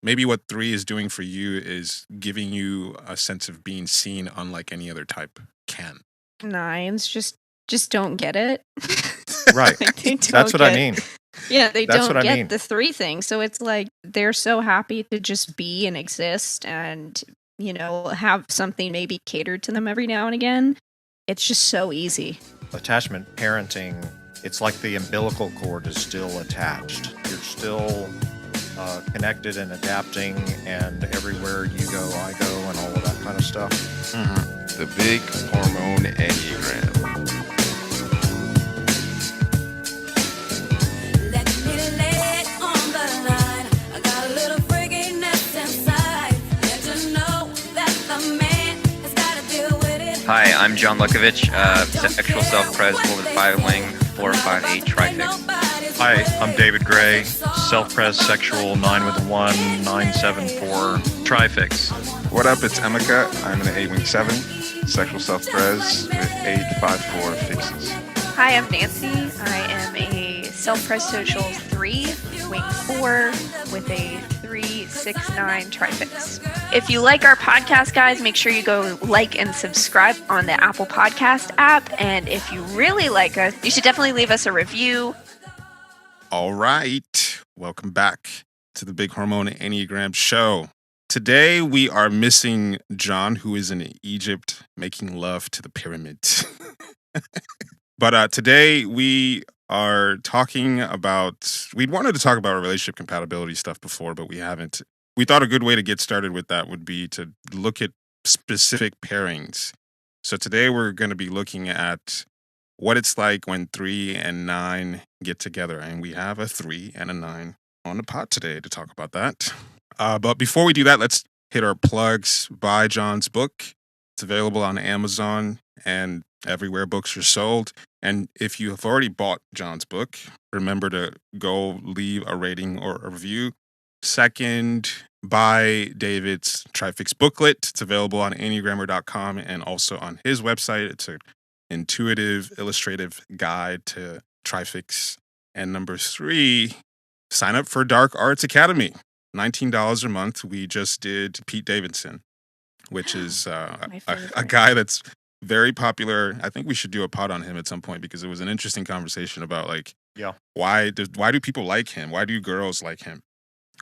maybe what 3 is doing for you is giving you a sense of being seen unlike any other type can. 9s just don't get it. Right. Like, they don't That's what I mean. Yeah, they That's don't what I get mean. the 3 thing. So it's like they're so happy to just be and exist and, have something maybe catered to them every now and again. It's just so easy. Attachment parenting, it's like the umbilical cord is still attached. You're still connected and adapting, and everywhere you go, I go, and all of that kind of stuff. Mm-hmm. The Big Hormone Enneagram. Hi, I'm John Lukovich, sexual self-pres 4-5 wing 458 trifix. Hi, I'm David Gray, self-pres sexual 9-1 974 trifix. What up? It's Emeka. I'm an 8-7, sexual self-pres with 854 fixes. Hi, I'm Nancy. I am a self-pres social 3, wing 4, with a 369 trifix. If you like our podcast, guys, make sure you go like and subscribe on the Apple Podcast app. And if you really like us, you should definitely leave us a review. All right. Welcome back to the Big Hormone Enneagram Show. Today we are missing John, who is in Egypt making love to the pyramids. But today we are talking about, we wanted to talk about relationship compatibility stuff before, but we haven't. We thought a good way to get started with that would be to look at specific pairings. So today we're going to be looking at what it's like when 3 and 9 get together. And we have a 3 and a 9 on the pod today to talk about that. But before we do that, let's hit our plugs. Buy John's book. It's available on Amazon and everywhere books are sold. And if you have already bought John's book, remember to go leave a rating or a review. Second, buy David's Trifix booklet. It's available on Enneagrammer.com and also on his website. It's an intuitive, illustrative guide to Trifix. And number 3, sign up for Dark Arts Academy. $19 a month. We just did Pete Davidson, which is a guy that's very popular. I think we should do a pod on him at some point because it was an interesting conversation about why do people like him? Why do girls like him?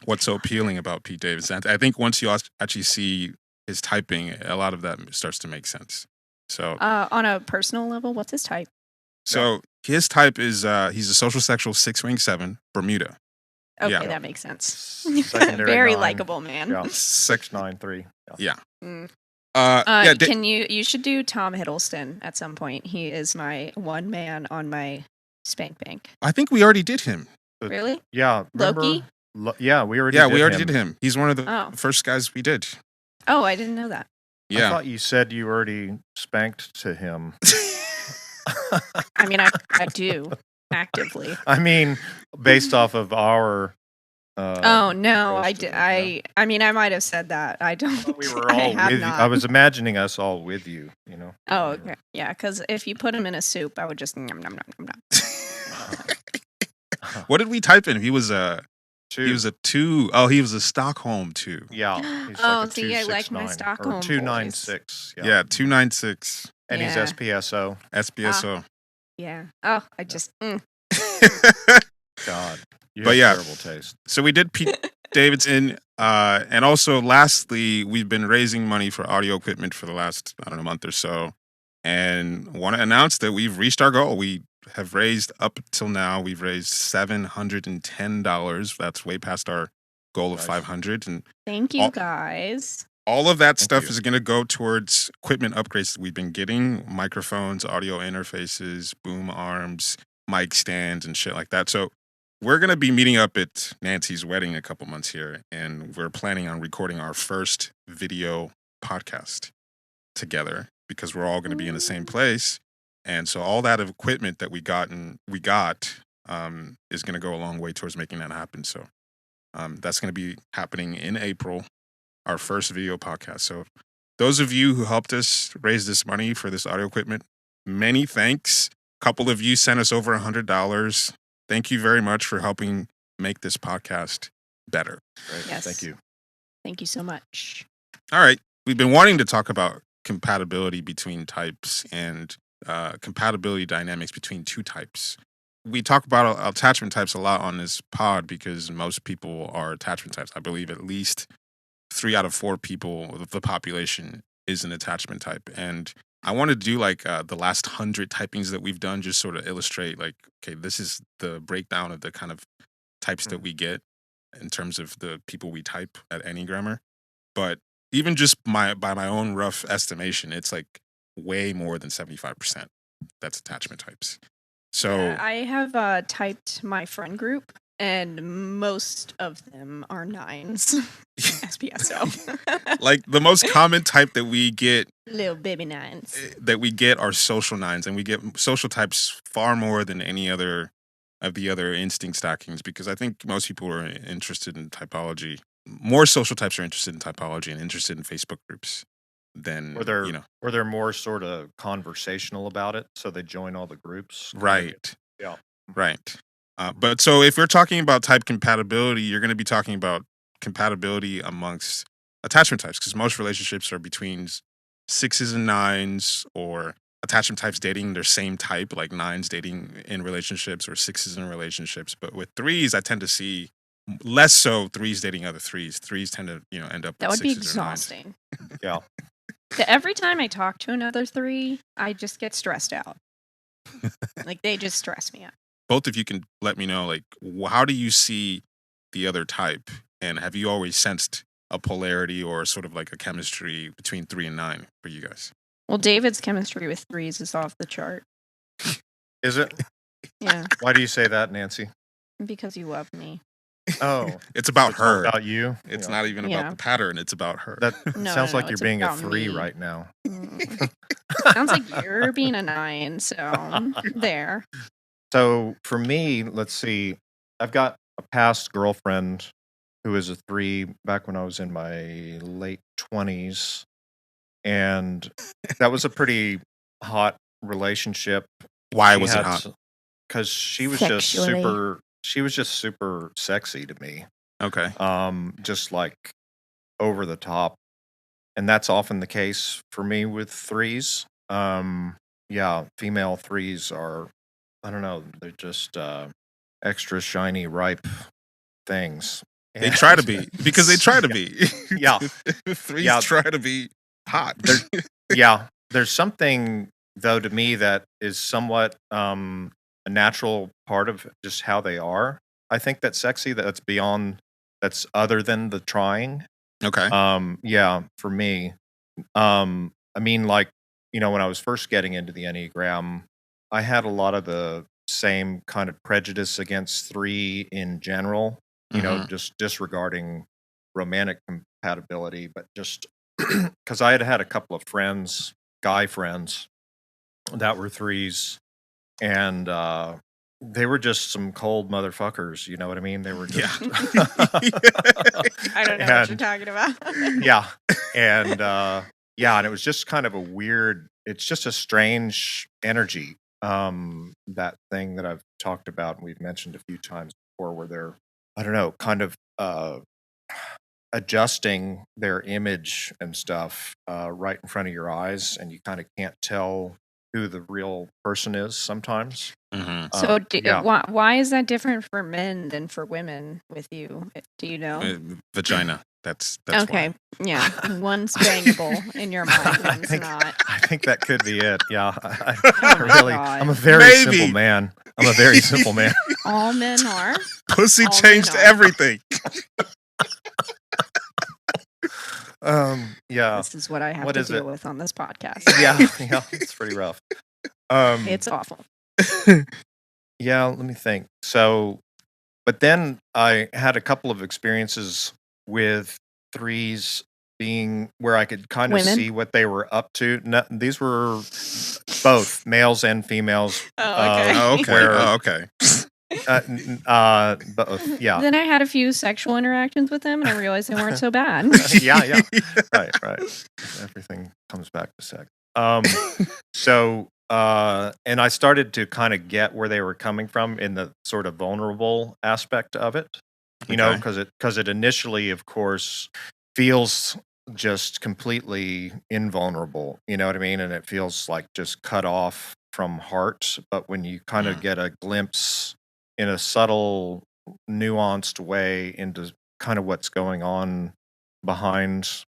What's so appealing about Pete Davidson? I think once you actually see his typing, a lot of that starts to make sense. So on a personal level, what's his type? So his type is he's a social sexual 6-7 Bermuda. Okay, that makes sense. Secondary Very 9. likable man. Yeah, 693. Yeah. You should do Tom Hiddleston at some point. He is my one man on my spank bank. I think we already did him. Really? Yeah. Remember? Loki? We already did him. He's one of the first guys we did. Oh, I didn't know that. Yeah. I thought you said you already spanked to him. I mean, I do actively. I mean, based off of our. Oh no, I did. I mean, I might have said that. I don't. We were all with you. I was imagining us all with you. You know. Oh, okay. Yeah, because if you put him in a soup, I would just nom nom nom nom nom. What did we type in? He was a 2. He was a 2. Oh, he was a Stockholm 2. Yeah. He's see, I like my Stockholm. Or 296. Yeah, 296. And he's SPSO. SPSO. Yeah. Oh, I just. God. You have terrible taste. So we did Pete Davidson. And also, lastly, we've been raising money for audio equipment for the last, month or so. And want to announce that we've reached our goal. We have raised, up till now, we've raised $710. That's way past our goal of $500. And thank you, guys. All of that stuff is going to go towards equipment upgrades that we've been getting. Microphones, audio interfaces, boom arms, mic stands, and shit like that. So we're going to be meeting up at Nancy's wedding in a couple months here, and we're planning on recording our first video podcast together because we're all going to be in the same place. And so all that equipment that we got is going to go a long way towards making that happen. So that's going to be happening in April, our first video podcast. So those of you who helped us raise this money for this audio equipment, many thanks. A couple of you sent us over $100. Thank you very much for helping make this podcast better. Great. Yes. Thank you. Thank you so much. All right. We've been wanting to talk about compatibility between types and compatibility dynamics between two types. We talk about attachment types a lot on this pod because most people are attachment types. I believe at least 3 out of 4 people of the population is an attachment type. And I want to do like the last 100 typings that we've done, just sort of illustrate like, okay, this is the breakdown of the kind of types that we get in terms of the people we type at Enneagrammer. But even just by my own rough estimation, it's like way more than 75% that's attachment types. So Yeah, I have typed my friend group, and most of them are 9s. SPSO. like the most common type that we get Little baby 9s. are social 9s, and we get social types far more than any other of the other instinct stackings, because I think most people are interested in typology. More social types are interested in typology and interested in Facebook groups than Or they're more sort of conversational about it, so they join all the groups. Right. Yeah. Right. But so if we're talking about type compatibility, you're going to be talking about compatibility amongst attachment types, because most relationships are between 6s and 9s, or attachment types dating their same type, like 9s dating in relationships or 6s in relationships. But with 3s, I tend to see less so 3s dating other 3s. 3s tend to end up That with would be 6s or 9s. exhausting. Yeah. Every time I talk to another 3, I just get stressed out. Like, they just stress me out. Both of you can let me know, like, how do you see the other type? And have you always sensed a polarity or sort of like a chemistry between 3 and 9 for you guys? Well, David's chemistry with 3s is off the chart. Is it? Yeah, Why do you say that, Nancy? because you love me. Oh, It's about it's all her. about you. It's Yeah. not even Yeah. about the pattern. It's about her. That No, sounds no, like no, you're it's being a about 3 me. right now. Sounds like you're being a 9, so there. So for me, let's see. I've got a past girlfriend who was a 3 back when I was in my late 20s, and that was a pretty hot relationship. Why was it hot? Because she was Sexually. just super sexy to me. Okay. Just like over the top, and that's often the case for me with 3s. Yeah, female 3s are, I don't know, they're just extra shiny, ripe things. They try to be, because they try to be. Yeah. 3s Yeah. try to be hot. Yeah, there's something though to me that is somewhat a natural part of just how they are. I think that's sexy. That's other than the trying. Okay. Yeah, for me. I mean, like, when I was first getting into the Enneagram, I had a lot of the same kind of prejudice against 3 in general, just disregarding romantic compatibility, but just because I had a couple of friends, guy friends, that were 3s, and they were just some cold motherfuckers. You know what I mean? They were just, I don't know what you're talking about. yeah, and and it was just kind of a weird. It's just a strange energy. That thing that I've talked about and we've mentioned a few times before, where they're, I don't know, kind of adjusting their image and stuff right in front of your eyes, and you kind of can't tell who the real person is sometimes. Mhm. So, yeah. why is that different for men than for women with you? Do you know? Vagina. That's Okay, why. yeah. One's bangable in your mind, one's not. I think that could be it. Yeah, Oh my God. I'm a very Maybe. simple man. I'm a very simple man. All men are. Pussy All men changed are. everything. Yeah. This is what I have What to is deal it? with on this podcast. Yeah, it's pretty rough. It's awful. Yeah, let me think. So, but then I had a couple of experiences with 3s being where I could kind of Women? see what they were up to. No, these were both males and females. Oh, okay. Oh, okay. Where- Oh, okay. Both. Yeah. Then I had a few sexual interactions with them, and I realized they weren't so bad. Yeah. Right. Everything comes back to sex. So, and I started to kind of get where they were coming from in the sort of vulnerable aspect of it, Okay. because it initially, of course, feels just completely invulnerable. You know what I mean? And it feels like just cut off from heart. But when you kind of get a glimpse in a subtle, nuanced way into kind of what's going on behind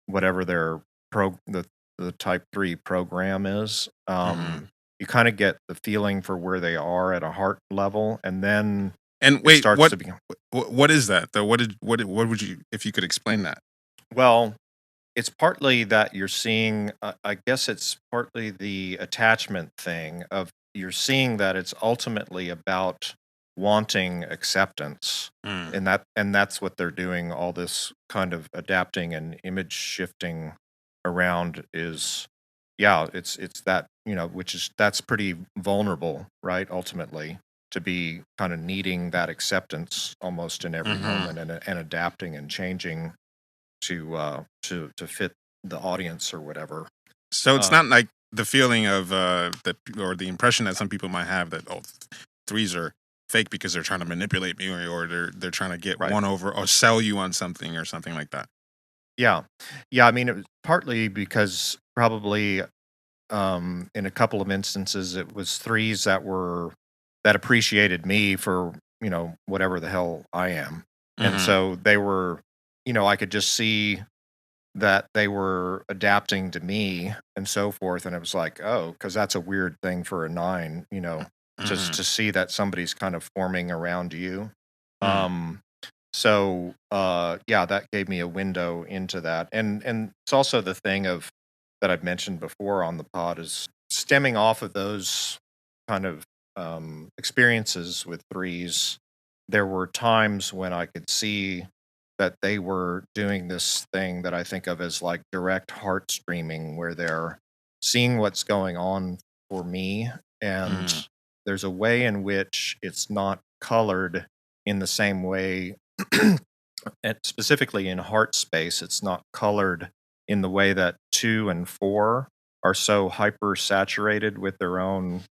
whatever their the type 3 program is, you kind of get the feeling for where they are at a heart level, and then And it wait, starts to become what is that though? What would you, if you could explain that? well. It's partly that you're seeing. I guess it's partly the attachment thing of you're seeing that it's ultimately about wanting acceptance, Mm. and that's what they're doing. All this kind of adapting and image shifting around is, yeah, it's that, which is that's pretty vulnerable, right? Ultimately, to be kind of needing that acceptance almost in every moment, and adapting and changing to fit the audience or whatever. So it's not like the feeling of that, or the impression that some people might have that threes are fake because they're trying to manipulate me, or they're trying to get Right. one over or sell you on something or something like that. Yeah. I mean, it was partly because probably in a couple of instances it was threes that appreciated me for whatever the hell I am, and so they were, I could just see that they were adapting to me and so forth. And it was like, oh, because that's a weird thing for a 9, just to see that somebody's kind of forming around you. So yeah, that gave me a window into that. And it's also the thing of that I've mentioned before on the pod is stemming off of those kind of experiences with threes. There were times when I could see that they were doing this thing that I think of as like direct heart streaming, where they're seeing what's going on for me. And there's a way in which it's not colored in the same way, and specifically in heart space, it's not colored in the way that 2 and 4 are so hyper saturated with their own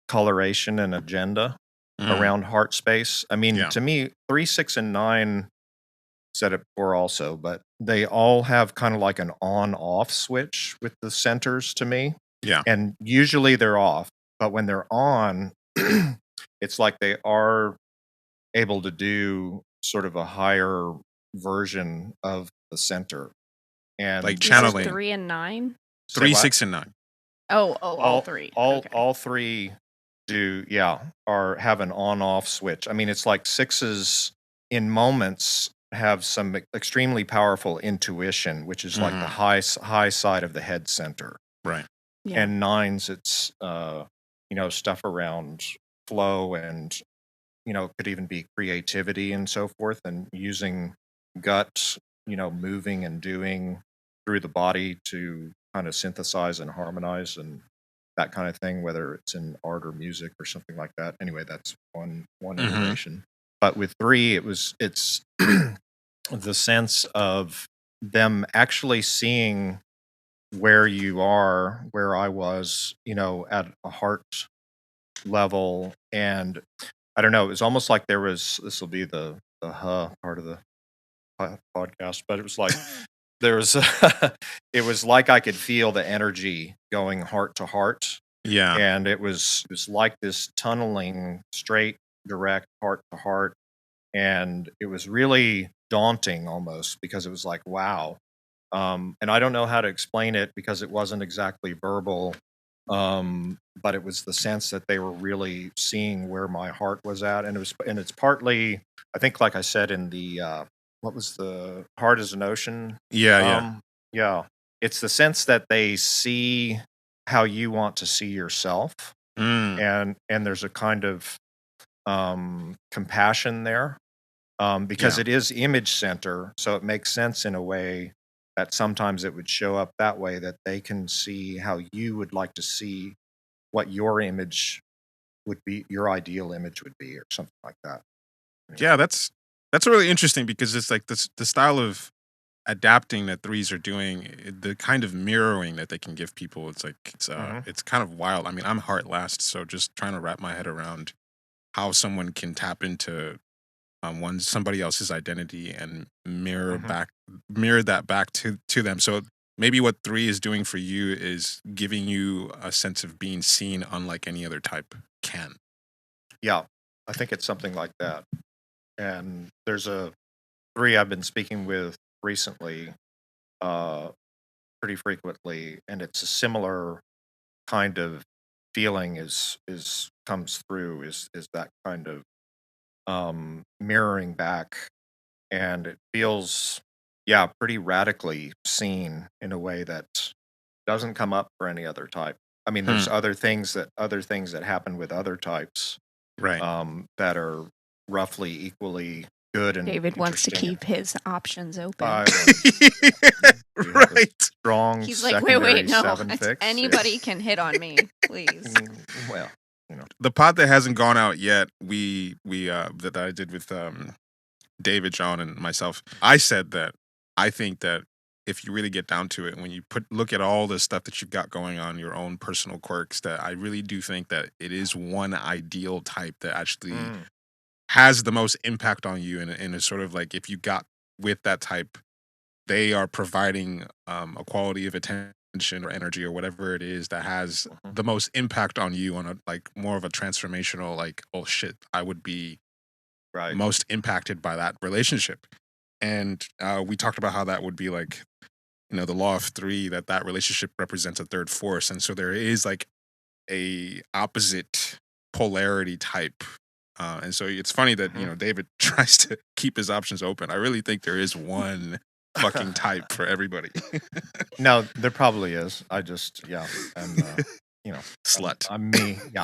coloration and agenda around heart space. I mean, to me, 3, 6, and 9 said it before also, but they all have kind of like an on-off switch with the centers to me. Yeah. And usually they're off, but when they're on, it's like they are able to do sort of a higher version of the center. And Like You said channeling. 3 and 9. Say 3, what? 6, and 9. All three. Okay. All three do, have an on-off switch. I mean, it's like 6s in moments have some extremely powerful intuition, which is like the high side of the head center. Right. Yeah. And 9s, it's stuff around flow, and could even be creativity and so forth, and using gut, moving and doing through the body to kind of synthesize and harmonize and that kind of thing, whether it's in art or music or something like that. Anyway, that's one iteration. But with 3, it's the sense of them actually seeing where you are, where I was, at a heart level. And I don't know, it was almost like there was, this will be the part of the podcast, but it was like there was it was like I could feel the energy going heart to heart. Yeah. And it was like this tunneling straight, direct, heart to heart. And it was really daunting almost, because it was like, wow. And I don't know how to explain it because it wasn't exactly verbal. But it was the sense that they were really seeing where my heart was at. And it's partly, I think, like I said, in the, what was the Heart is an Ocean? Yeah. Yeah. It's the sense that they see how you want to see yourself. And there's a kind of compassion there, because it is image center. So it makes sense in a way that sometimes it would show up that way, that they can see how you would like to see what your image would be, your ideal image would be, or something like that. Yeah, that's really interesting, because it's like the style of adapting that threes are doing, the kind of mirroring that they can give people. It's like it's kind of wild. I mean, I'm heart last, so just trying to wrap my head around how someone can tap into somebody else's identity and mirror Mhm. that back to them. So maybe what 3 is doing for you is giving you a sense of being seen unlike any other type can. Yeah, I think it's something like that. And there's a 3 I've been speaking with recently, uh, pretty frequently, and it's a similar kind of feeling is comes through is that kind of mirroring back, and it feels pretty radically seen in a way that doesn't come up for any other type. I mean, there's other things that happen with other types Right. that are roughly equally good and David wants to interesting. keep his options open. I we have a Right. strong He's like, secondary wait, no. 7 fix. Anybody can hit on me, please. Well, The pod that hasn't gone out yet, we that I did with David, John, and myself, I said that I think that if you really get down to it, when you look at all the stuff that you've got going on, your own personal quirks, that I really do think that it is one ideal type that actually has the most impact on you, and is sort of like, if you got with that type, they are providing a quality of attention or energy or whatever it is that has the most impact on you on a like more of a transformational, like, oh shit, I would be right. most impacted by that relationship. And we talked about how that would be like, the law of 3, that relationship represents a third force. And so there is like a opposite polarity type. And so it's funny that, David tries to keep his options open. I really think there is one fucking type for everybody. No, there probably is. I just, I'm, Slut. I'm me. Yeah.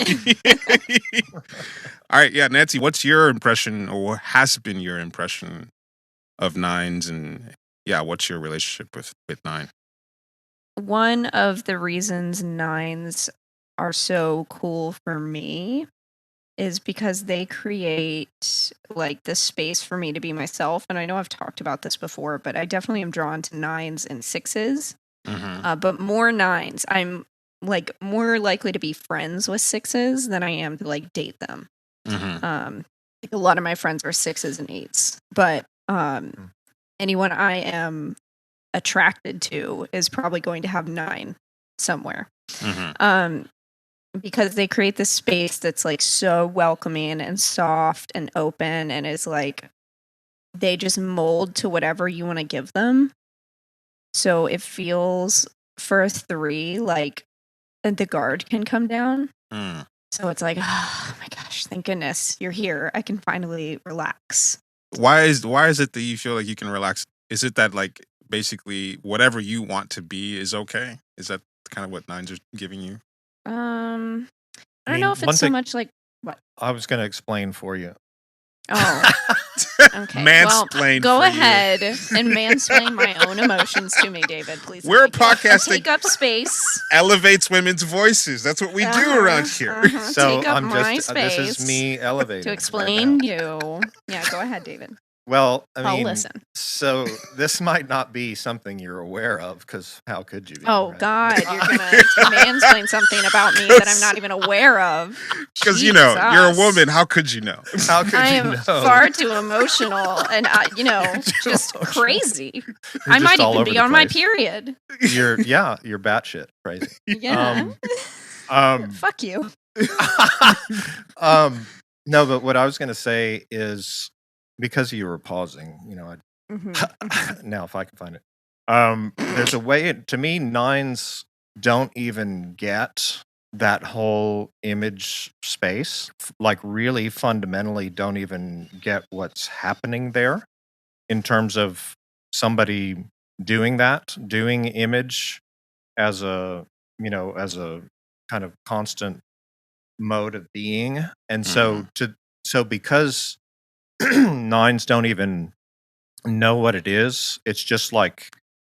All right. Yeah. Nancy, what's your impression, or what has been your impression of 9s? And what's your relationship with 9? One of the reasons 9s are so cool for me is because they create like the space for me to be myself. And I know I've talked about this before, but I definitely am drawn to 9s and 6s. But more 9s. I'm like more likely to be friends with 6s than I am to like date them. Like a lot of my friends are 6s and 8s, but anyone I am attracted to is probably going to have 9 somewhere. Because they create this space that's like so welcoming and soft and open, and is like they just mold to whatever you want to give them. So it feels for a 3 like the guard can come down. So it's like, oh my gosh, thank goodness you're here. I can finally relax. Why is it that you feel like you can relax? Is it that like basically whatever you want to be is okay? Is that kind of what 9s are giving you? I don't know if it's so much like what I was going to explain for you. Oh, okay. Mansplain. Well, go for ahead you. and mansplain my own emotions to me, David. Please. We're a podcast that take up space, elevates women's voices. That's what we do around here. So take up I'm my just space this is me elevating to right explain now. you. Yeah, go ahead, David. Well, I I'll mean, listen. so this might not be something you're aware of, because how could you be? Oh right? God, you're gonna mansplain something about me that I'm not even aware of. Because you're a woman. How could you know? How could I you am know? far too emotional and just crazy. I might even be on my period. You're batshit crazy. Yeah. Fuck you. No, but what I was going to say is, because you were pausing, now if I can find it, there's a way. To me, 9s don't even get that whole image space. Like, really fundamentally, don't even get what's happening there in terms of somebody doing image as a kind of constant mode of being. And so because 9s don't even know what it is, it's just like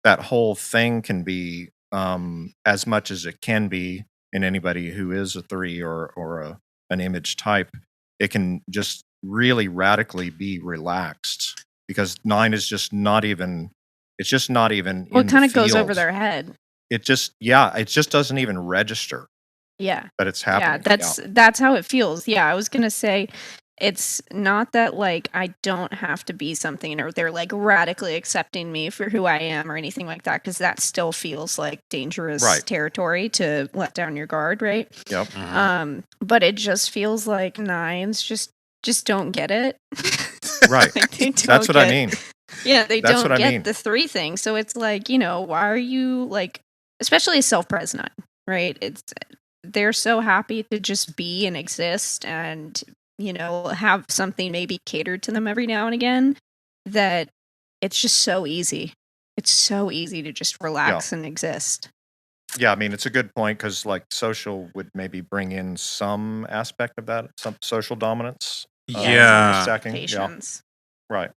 that whole thing can be as much as it can be in anybody who is a 3 or an image type. It can just really radically be relaxed, because 9 is just not even. It's just not even. Well, it kind of goes over their head. It just doesn't even register. Yeah. But it's happening. Yeah, that's how it feels. Yeah, I was gonna say, it's not that like I don't have to be something or they're like radically accepting me for who I am or anything like that, because that still feels like dangerous Right. territory to let down your guard, right? Yep. But it just feels like nines just don't get it. Right. Like, they That's don't what I get- mean. Yeah, they That's don't what I get mean. the 3 thing. So it's like, why are you like, especially a self-pres 9, right? They're so happy to just be and exist and, have something maybe catered to them every now and again, that it's just so easy. It's so easy to just relax and exist. Yeah, I mean, it's a good point because like social would maybe bring in some aspect of that, some social dominance. Yeah. Stacking. Yeah. Expectations. Right.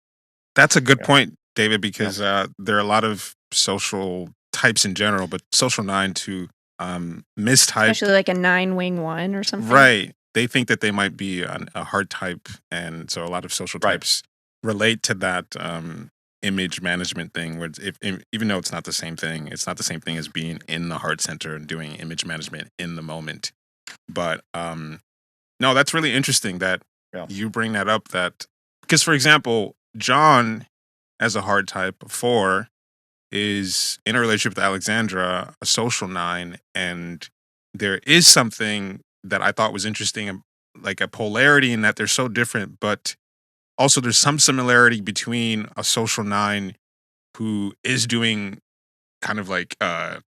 That's a good Yeah. point, David, because there are a lot of social types in general, but social 9 to mistype. Especially like a 9 wing 1 or something. Right. They think that they might be a hard type. And so a lot of social Right. types relate to that image management thing, where even though it's not the same thing, it's not the same thing as being in the heart center and doing image management in the moment. But no, that's really interesting that you bring that up. That because, for example, John, as a hard type 4, is in a relationship with Alexandra, a social 9, and there is something that I thought was interesting, like a polarity in that they're so different, but also there's some similarity between a social 9 who is doing kind of like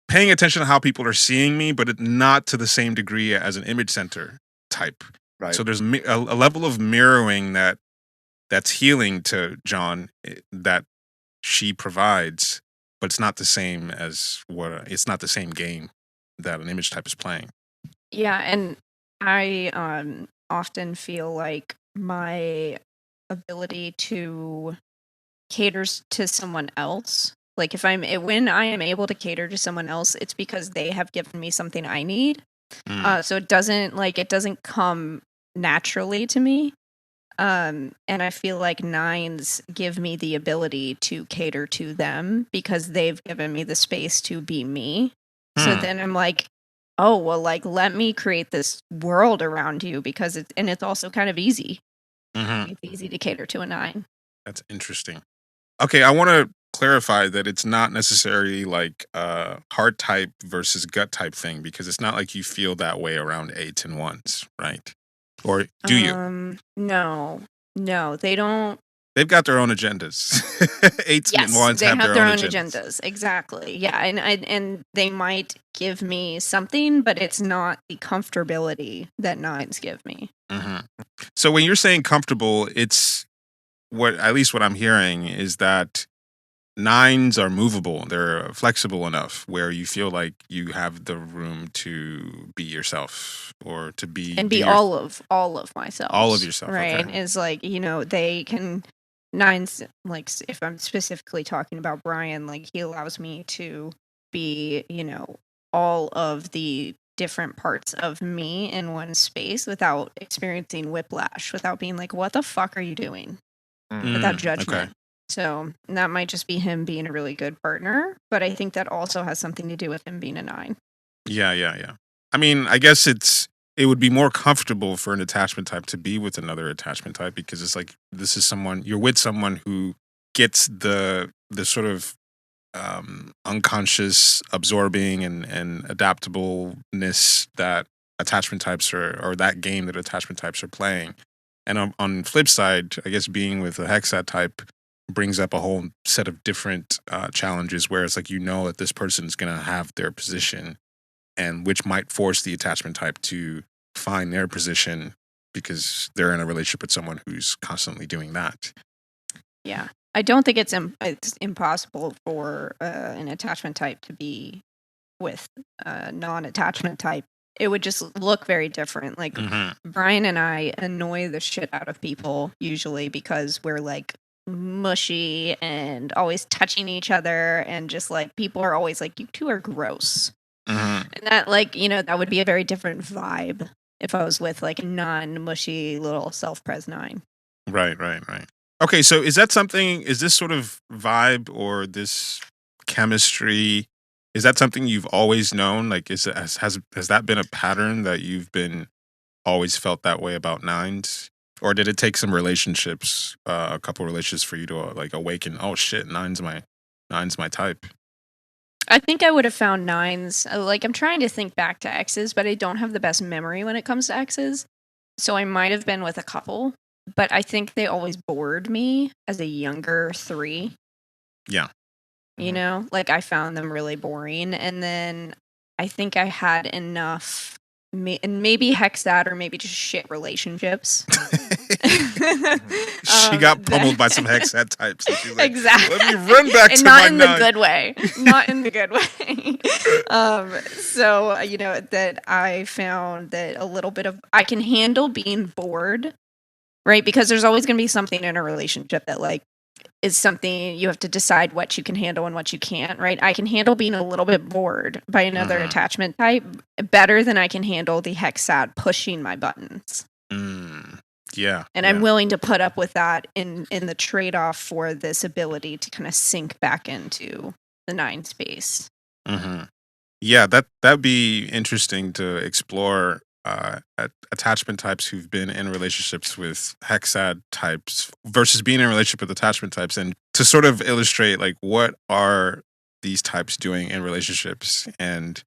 paying attention to how people are seeing me, but not to the same degree as an image center type. Right. So there's a level of mirroring that's healing to John that she provides, but it's not the same as it's not the same game that an image type is playing. Yeah, and I often feel like my ability to cater to someone else, like when I am able to cater to someone else, it's because they have given me something I need. So it doesn't come naturally to me. And I feel like 9s give me the ability to cater to them because they've given me the space to be me. So then I'm like, oh, well, like, let me create this world around you because it's also kind of easy. It's easy to cater to a 9. That's interesting. Okay, I want to clarify that it's not necessarily like a heart type versus gut type thing, because it's not like you feel that way around 8s and 1s, right? Or do you? No, they don't. They've got their own agendas. 8s and 1s They have their own agendas. Exactly. Yeah, and they might give me something, but it's not the comfortability that 9s give me. So when you're saying comfortable, it's at least what I'm hearing is that 9s are movable. They're flexible enough where you feel like you have the room to be yourself, or to be all of myself. All of yourself, right? okay. Is like, they can 9s, like, if I'm specifically talking about Brian, like, he allows me to be, all of the different parts of me in one space without experiencing whiplash, without being like, what the fuck are you doing? Without judgment. Okay. So that might just be him being a really good partner, but I think that also has something to do with him being a 9. Yeah. I mean, I guess it would be more comfortable for an attachment type to be with another attachment type, because it's like, this is you're with someone who gets the sort of unconscious absorbing and adaptableness that attachment types or that game that attachment types are playing. And on the flip side, I guess being with a hexad type brings up a whole set of different challenges, where it's like, that this person is going to have their position, and which might force the attachment type to find their position because they're in a relationship with someone who's constantly doing that. Yeah. I don't think it's impossible for an attachment type to be with a non-attachment type. It would just look very different. Like, Brian and I annoy the shit out of people usually because we're like mushy and always touching each other, and just like, people are always like, you two are gross. And that, like, that would be a very different vibe if I was with like a non-mushy little self-pres 9. Right. Okay, so is this sort of vibe or this chemistry, is that something you've always known? Like, has that been a pattern that you've been always felt that way about 9s? Or did it take some relationships, a couple relationships for you to like awaken? Oh shit, nine's my type. I think I would have found nines. Like, I'm trying to think back to exes, but I don't have the best memory when it comes to exes. So I might have been with a couple, but I think they always bored me as a younger 3. Yeah. You know, like I found them really boring. And then I think I had enough, and maybe hexad or maybe just shit relationships. She got pummeled by some hexad types. And she's like, Exactly. let me run back and to not my in nine. the good way. Not in the good way. So, you know, that I found that a little bit of, I can handle being bored, right? Because there's always going to be something in a relationship that like is something you have to decide what you can handle and what you can't, right? I can handle being a little bit bored by another attachment type better than I can handle the hexad pushing my buttons. Yeah. And I'm willing to put up with that in the trade-off for this ability to kind of sink back into the 9 space. Yeah, that'd be interesting to explore attachment types who've been in relationships with hexad types versus being in a relationship with attachment types, and to sort of illustrate like what are these types doing in relationships and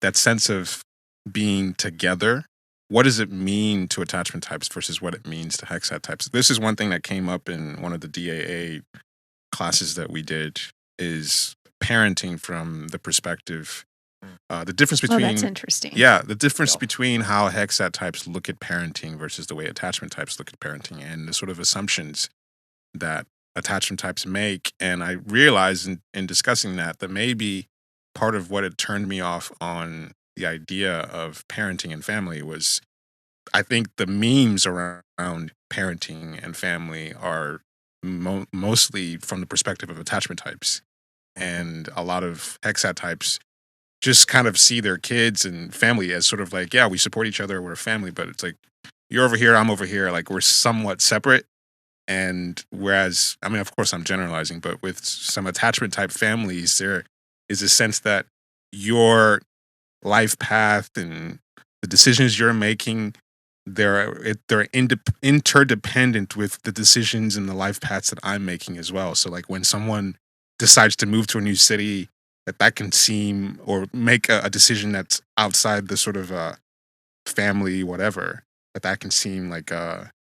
that sense of being together. What does it mean to attachment types versus what it means to hexad types? This is one thing that came up in one of the DAA classes that we did, is parenting from the perspective, the difference between that's interesting. Yeah, the difference between how hexad types look at parenting versus the way attachment types look at parenting, and the sort of assumptions that attachment types make. And I realized in discussing that maybe part of what had turned me off on the idea of parenting and family was, I think the memes around parenting and family are mostly from the perspective of attachment types. And a lot of hexad types just kind of see their kids and family as sort of like, yeah, we support each other, we're a family, but it's like, you're over here, I'm over here, like we're somewhat separate. And whereas, I mean, of course I'm generalizing, but with some attachment type families, there is a sense that your life path and the decisions you're making, they're interdependent with the decisions and the life paths that I'm making as well. So like when someone decides to move to a new city, that can seem, or make a decision that's outside the sort of family whatever, that can seem like a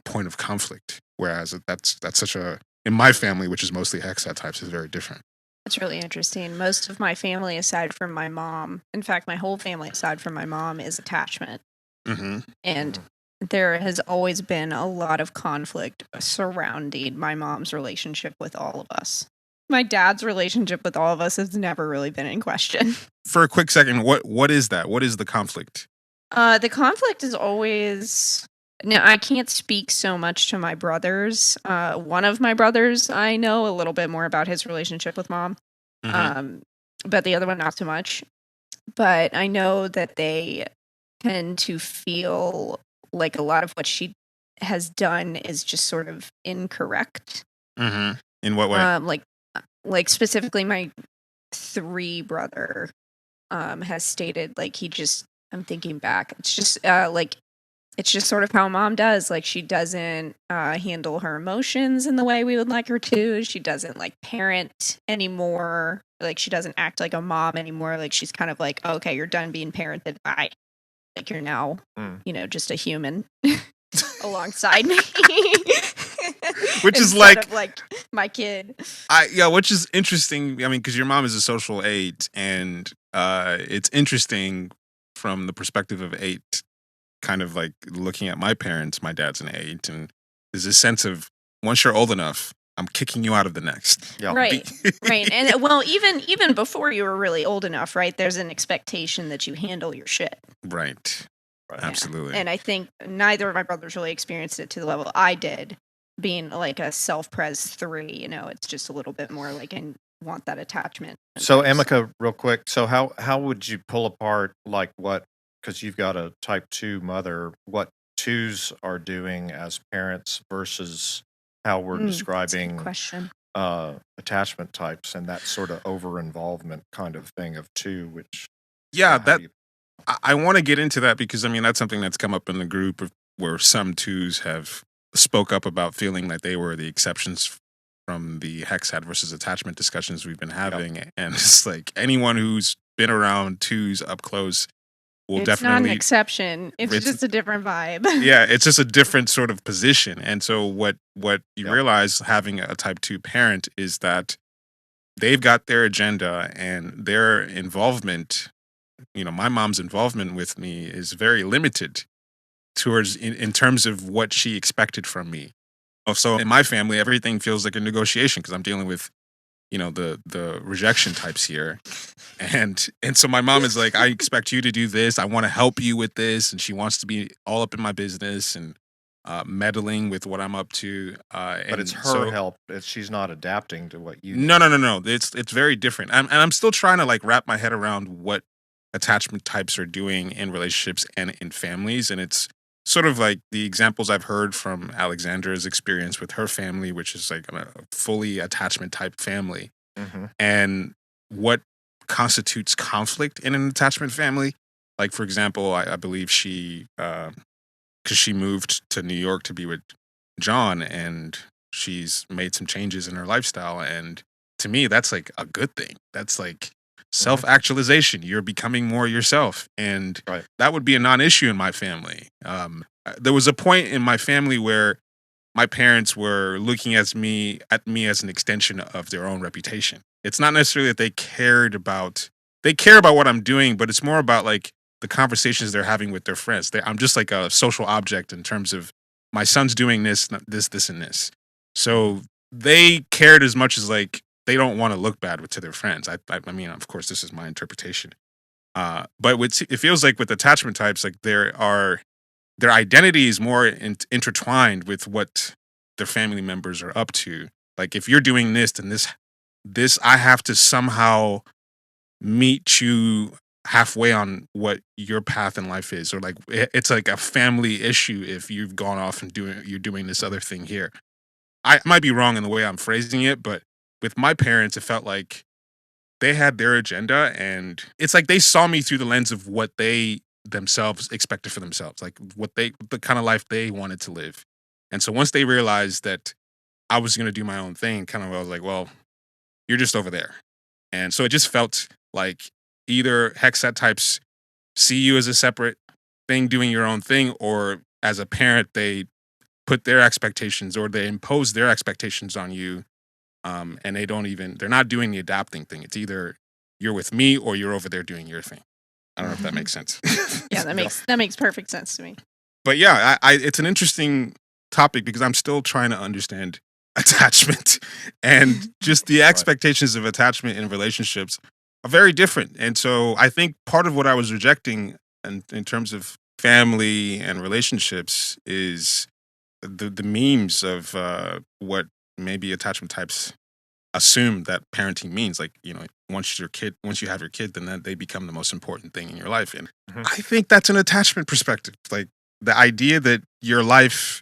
point of conflict. Whereas that's such a, in my family, which is mostly hexad types, is very different. That's really interesting. Most of my family, aside from my mom, in fact, my whole family aside from my mom, is attachment. And there has always been a lot of conflict surrounding my mom's relationship with all of us. My dad's relationship with all of us has never really been in question. For a quick second, what is that? What is the conflict? The conflict is always... Now, I can't speak so much to my brothers. One of my brothers, I know a little bit more about his relationship with mom. But the other one, not so much. But I know that they tend to feel like a lot of what she has done is just sort of incorrect. In what way? Like specifically my 3 brother has stated, like, he just, I'm thinking back, it's just it's just sort of how mom does. Like, she doesn't handle her emotions in the way we would like her to. She doesn't like parent anymore. Like, she doesn't act like a mom anymore. Like, she's kind of like, okay, you're done being parented. Bye. Like, you're now, you know, just a human alongside me. Which is like my kid. Which is interesting. I mean, because your mom is a social 8, and it's interesting from the perspective of 8, kind of like looking at my parents. My dad's an 8, and there's a sense of, once you're old enough, I'm kicking you out of the nest. Yeah. Right. And well, even before you were really old enough, right? There's an expectation that you handle your shit. Right. Absolutely. And I think neither of my brothers really experienced it to the level I did, being like a self-pres 3. You know, it's just a little bit more like, I want that attachment. So Emika, real quick, so how would you pull apart, like, what, because you've got a type 2 mother, what 2s are doing as parents versus how we're describing question. Attachment types, and that sort of over-involvement kind of thing of 2, which... Yeah, I want to get into that, because I mean, that's something that's come up in the group of where some twos have spoke up about feeling like they were the exceptions from the hexad versus attachment discussions we've been having. And it's like anyone who's been around twos up close will It's not an definitely exception. It's It's- just a different vibe. yeah, it's just a different sort of position. And so what you Yep. realize having a type 2 parent is that they've got their agenda and their involvement, my mom's involvement with me is very limited towards in terms of what she expected from me. So in my family, everything feels like a negotiation because I'm dealing with, the rejection types here. And so my mom is like, I expect you to do this. I want to help you with this. And she wants to be all up in my business and meddling with what I'm up to. But it's her help. She's not adapting to what you. No. It's very different. And I'm still trying to like wrap my head around what attachment types are doing in relationships and in families. And it's sort of like the examples I've heard from Alexandra's experience with her family, which is like a fully attachment type family. Mm-hmm. And what constitutes conflict in an attachment family. Like, for example, I believe she, because she moved to New York to be with John, and she's made some changes in her lifestyle. And to me, that's like a good thing. That's like self-actualization. You're becoming more yourself. And Right. that would be a non-issue in my family. There was a point in my family where my parents were looking at me as an extension of their own reputation. It's not necessarily that they care about what I'm doing, but it's more about like the conversations they're having with their friends. I'm just like a social object in terms of my son's doing this, and this. So they cared as much as like they don't want to look bad to their friends. I mean, of course, this is my interpretation. But it feels like with attachment types, like their identity is more intertwined with what their family members are up to. Like if you're doing this, then this I have to somehow meet you halfway on what your path in life is, or like it's like a family issue if you've gone off and you're doing this other thing here. I might be wrong in the way I'm phrasing it, but with my parents, it felt like they had their agenda, and it's like they saw me through the lens of what they themselves expected for themselves, like the kind of life they wanted to live. And so once they realized that I was going to do my own thing, I was like, well, you're just over there. And so it just felt like either hexad types see you as a separate thing doing your own thing, or as a parent, they put their expectations or they impose their expectations on you. And they're not doing the adapting thing. It's either you're with me or you're over there doing your thing. I don't know if that makes sense. Yeah, that makes perfect sense to me. But yeah, it's an interesting topic because I'm still trying to understand attachment, and just the expectations of attachment in relationships are very different. And so I think part of what I was rejecting in terms of family and relationships is the memes of what maybe attachment types assume that parenting means. Like, once you have your kid, then they become the most important thing in your life. And I think that's an attachment perspective. Like the idea that your life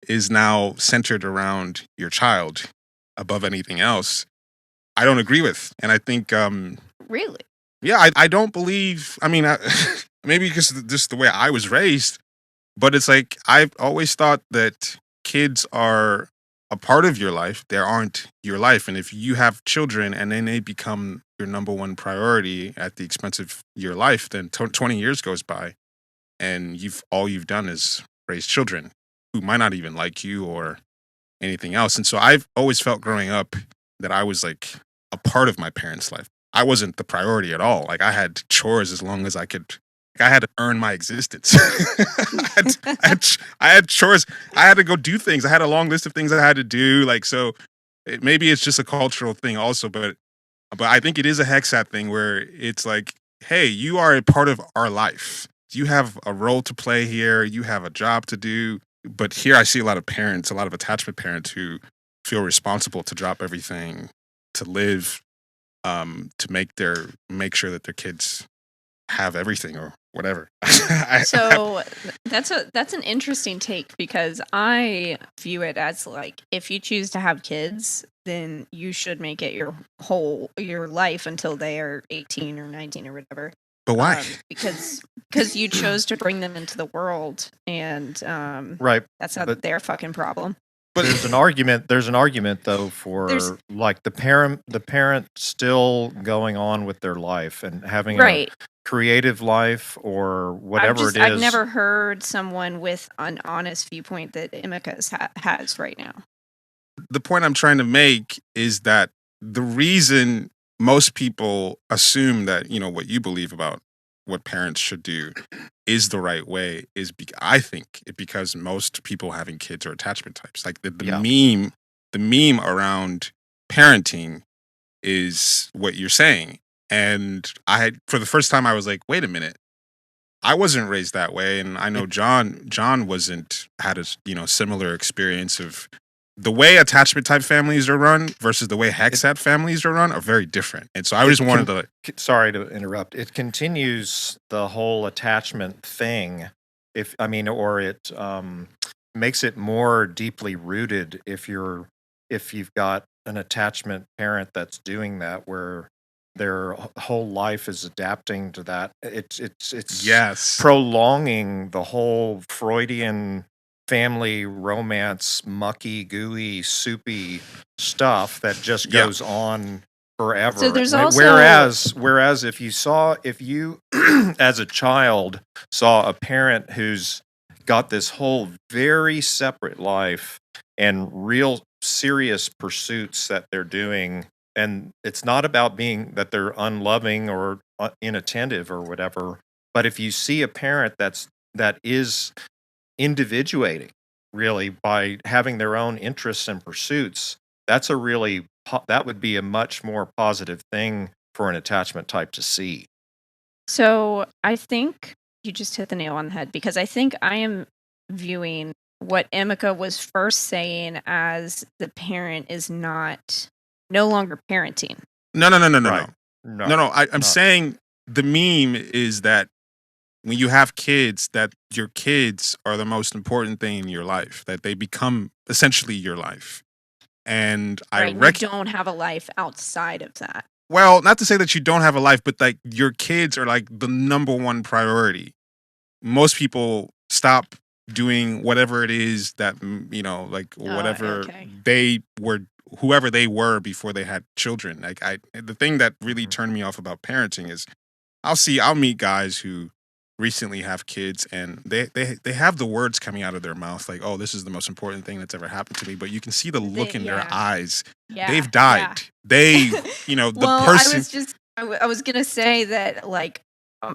is now centered around your child above anything else, I don't agree with. And I think, Really? yeah, I don't believe, maybe because just the way I was raised, but it's like, I've always thought that kids are a part of your life. They aren't your life. And if you have children and then they become your number one priority at the expense of your life, then 20 years goes by and all you've done is raise children who might not even like you or anything else. And so I've always felt growing up that I was like a part of my parents' life. I wasn't the priority at all. Like I had chores as long as I could. I had to earn my existence. I had chores. I had to go do things. I had a long list of things I had to do. Like, so maybe it's just a cultural thing also, but I think it is a hexad thing where it's like, hey, you are a part of our life. You have a role to play here. You have a job to do. But here I see a lot of attachment parents who feel responsible to drop everything, to live, to make sure that their kids have everything or whatever. So that's an interesting take, because I view it as like, if you choose to have kids, then you should make it your life until they are 18 or 19 or whatever. But why? Because you chose to bring them into the world, and Right. that's not But their fucking problem. But there's an argument. There's an argument though There's- for like the parent still going on with their life and having Right. a creative life or whatever it is. I've never heard someone with an honest viewpoint that Emeka has right now. the point I'm trying to make is that the reason most people assume that, what you believe about what parents should do is the right way is I think it because most people having kids are attachment types. Like the meme around parenting is what you're saying. And for the first time I was like, wait a minute. I wasn't raised that way, and I know John had a similar experience of the way attachment type families are run versus the way hexad families are run are very different. And so I just wanted to sorry to interrupt. It continues the whole attachment thing or it makes it more deeply rooted if you've got an attachment parent that's doing that where their whole life is adapting to that. It's yes, prolonging the whole Freudian family romance, mucky, gooey, soupy stuff that just goes on forever. So there's also whereas if you as a child saw a parent who's got this whole very separate life and real serious pursuits that they're doing, and it's not about being that they're unloving or inattentive or whatever, but if you see a parent that is individuating really by having their own interests and pursuits, that would be a much more positive thing for an attachment type to see. So I think you just hit the nail on the head, because I think I am viewing what Emeka was first saying as the parent is no longer parenting. No. Right. No. I'm saying the meme is that when you have kids, that your kids are the most important thing in your life, that they become essentially your life. And you don't have a life outside of that. Well, not to say that you don't have a life, but like your kids are like the number one priority. Most people stop doing whatever it is that, whatever they were, whoever they were before they had children. Like the thing that really turned me off about parenting is I'll meet guys who recently have kids and they have the words coming out of their mouth like, oh, this is the most important thing that's ever happened to me, but you can see the look in their eyes. They've died. They the person I was gonna say that like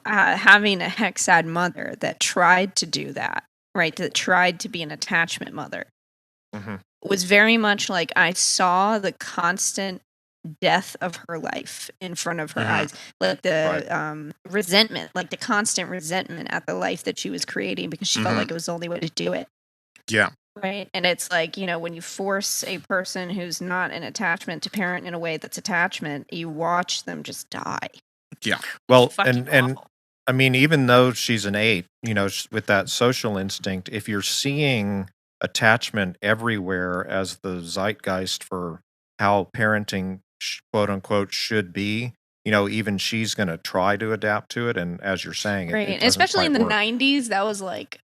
having a hexad mother that tried to do that, right, that tried to be an attachment mother, was very much like I saw the constant death of her life in front of her eyes, like the resentment, like the constant resentment at the life that she was creating because she felt like it was the only way to do it. Yeah. Right. And it's like, when you force a person who's not an attachment to parent in a way that's attachment, you watch them just die. Yeah. Well, and I mean, even though she's an 8, with that social instinct, if you're seeing attachment everywhere as the zeitgeist for how parenting quote unquote should be, even she's going to try to adapt to it. And as you're saying, right. it especially in the work. 90s, that was like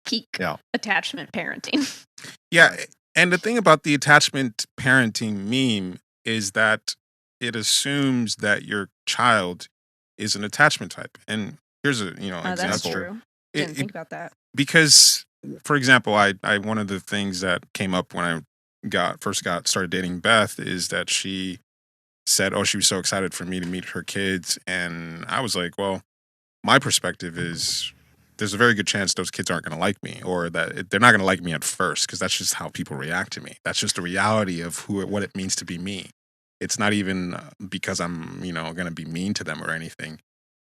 peak attachment parenting. Yeah. And the thing about the attachment parenting meme is that it assumes that your child is an attachment type. And here's a example. That's true. Didn't think about that. Because, for example, I one of the things that came up when I first started dating Beth is that she said, oh, she was so excited for me to meet her kids. And I was like, well, my perspective is there's a very good chance those kids aren't going to like me, or that they're not going to like me at first, because that's just how people react to me. That's just the reality of what it means to be me. It's not even because I'm, going to be mean to them or anything.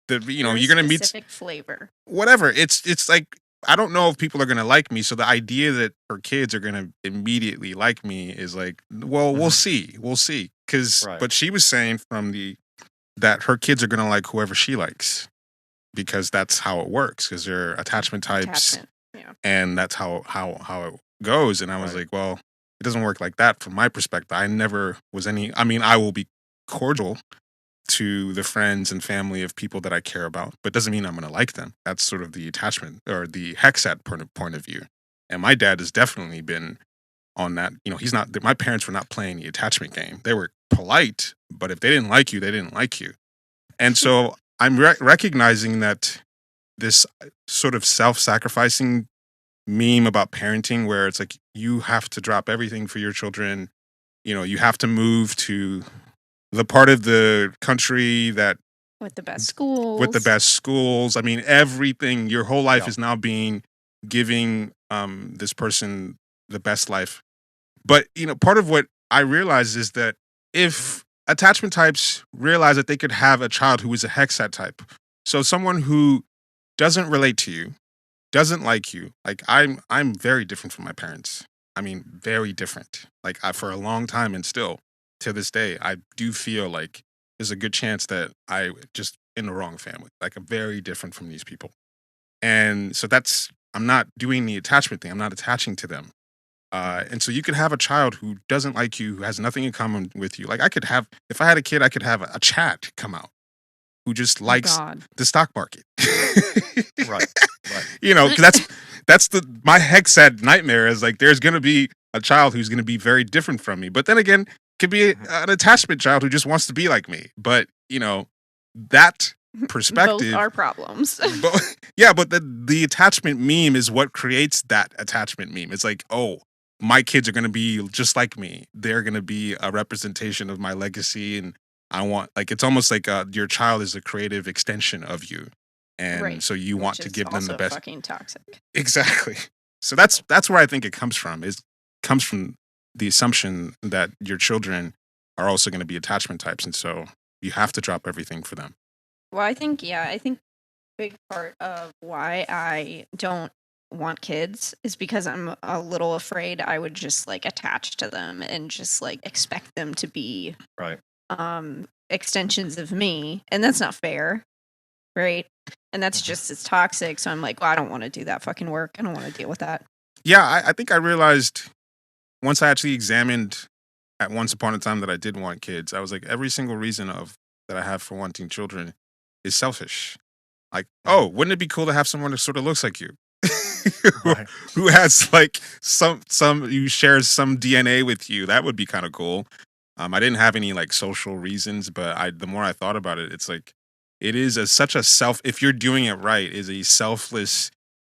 You're going to meet specific flavor. Whatever. It's like, I don't know if people are going to like me. So the idea that her kids are going to immediately like me is like, well, we'll see. We'll see. But she was saying that her kids are going to like whoever she likes, because that's how it works, because they're attachment types. And that's how it goes. And I was like, well, it doesn't work like that from my perspective. I never was I will be cordial to the friends and family of people that I care about, but doesn't mean I'm going to like them. That's sort of the attachment or the hexad point of view. And my dad has definitely been on that. He's not, my parents were not playing the attachment game. They were polite, but if they didn't like you, they didn't like you. And so I'm recognizing that this sort of self-sacrificing meme about parenting where it's like you have to drop everything for your children. You have to move to the part of the country that With the best schools. with the best schools. I mean, everything, your whole life Yeah. is now giving this person the best life. But, part of what I realize is that if attachment types realize that they could have a child who is a hexad type, so someone who doesn't relate to you, doesn't like you, like I'm very different from my parents. I mean, very different. Like for a long time and still to this day, I do feel like there's a good chance that I just in the wrong family. Like I'm very different from these people. And so I'm not doing the attachment thing. I'm not attaching to them. And so you could have a child who doesn't like you, who has nothing in common with you. Like if I had a kid, I could have a chat come out who just likes God. the stock market. Right. 'Cause that's my hexad nightmare is like there's going to be a child who's going to be very different from me. But then again, could be an attachment child who just wants to be like me. But, that perspective Both are problems. but the attachment meme is what creates that attachment meme. It's like, oh, my kids are going to be just like me. They're going to be a representation of my legacy. And I want, like, it's almost like your child is a creative extension of you. And Right. so you want to give them the best. Fucking toxic. Exactly. So that's where I think it comes from. It comes from the assumption that your children are also going to be attachment types. And so you have to drop everything for them. Well, I think big part of why I don't want kids is because I'm a little afraid I would just like attach to them and just like expect them to be Right. extensions of me, and that's not fair, right? And that's just as toxic. So I'm like, well, I don't want to do that fucking work. I don't want to deal with that. Yeah, I think I realized once I actually examined at once upon a time that I did want kids, I was like, every single reason that I have for wanting children is selfish. Like, oh, wouldn't it be cool to have someone that sort of looks like you? Right. Who has like who shares some DNA with you? That would be kind of cool. I didn't have any like social reasons, but the more I thought about it, it's like it is such a if you're doing it right, is a selfless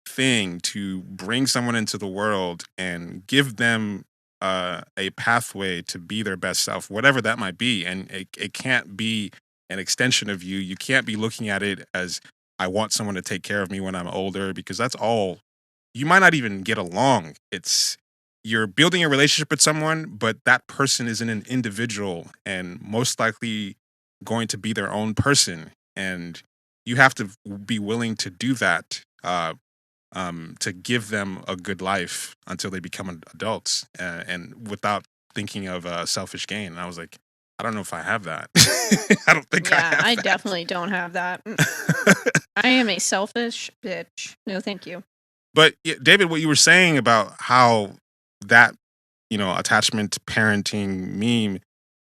thing to bring someone into the world and give them a pathway to be their best self, whatever that might be. And it can't be an extension of you. You can't be looking at it as I want someone to take care of me when I'm older, because that's all. You might not even get along. You're building a relationship with someone, but that person isn't an individual and most likely going to be their own person. And you have to be willing to do that to give them a good life until they become adults and without thinking of selfish gain. And I was like, I don't know if I have that. I don't think I have I that. definitely don't have that. I am a selfish bitch. No, thank you. But yeah, David, what you were saying about how that, attachment parenting meme,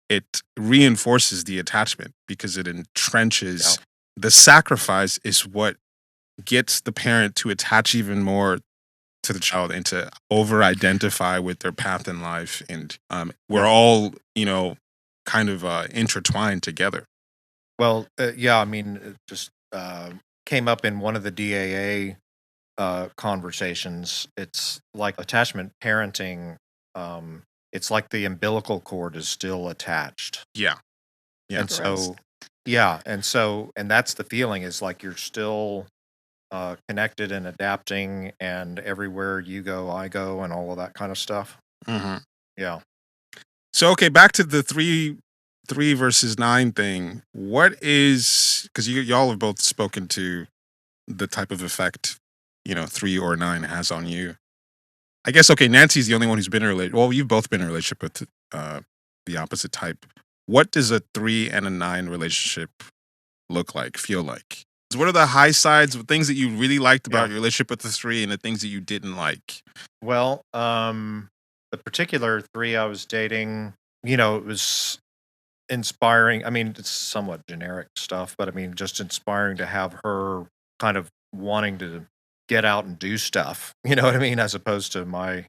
it reinforces the attachment because it entrenches. The sacrifice is what gets the parent to attach even more to the child and to over-identify with their path in life. And we're all, kind of intertwined together. Well, I mean, it just came up in one of the DAA conversations. It's like attachment parenting. It's like the umbilical cord is still attached. Yeah. And Gross. and that's the feeling, is like you're still connected and adapting, and everywhere you go, I go, and all of that kind of stuff. Mm-hmm. Yeah. So, okay, back to the 3 versus 9 thing. What is, because y'all have both spoken to the type of effect, 3 or 9 has on you. I guess, okay, Nancy's the only one who's been in a relationship. Well, you've both been in a relationship with the opposite type. What does a 3 and a 9 relationship look like, feel like? What are the high sides, things that you really liked about your relationship with the 3 and the things that you didn't like? Well, the particular 3 I was dating, it was inspiring. I mean, it's somewhat generic stuff, but I mean, just inspiring to have her kind of wanting to get out and do stuff. You know what I mean? As opposed to my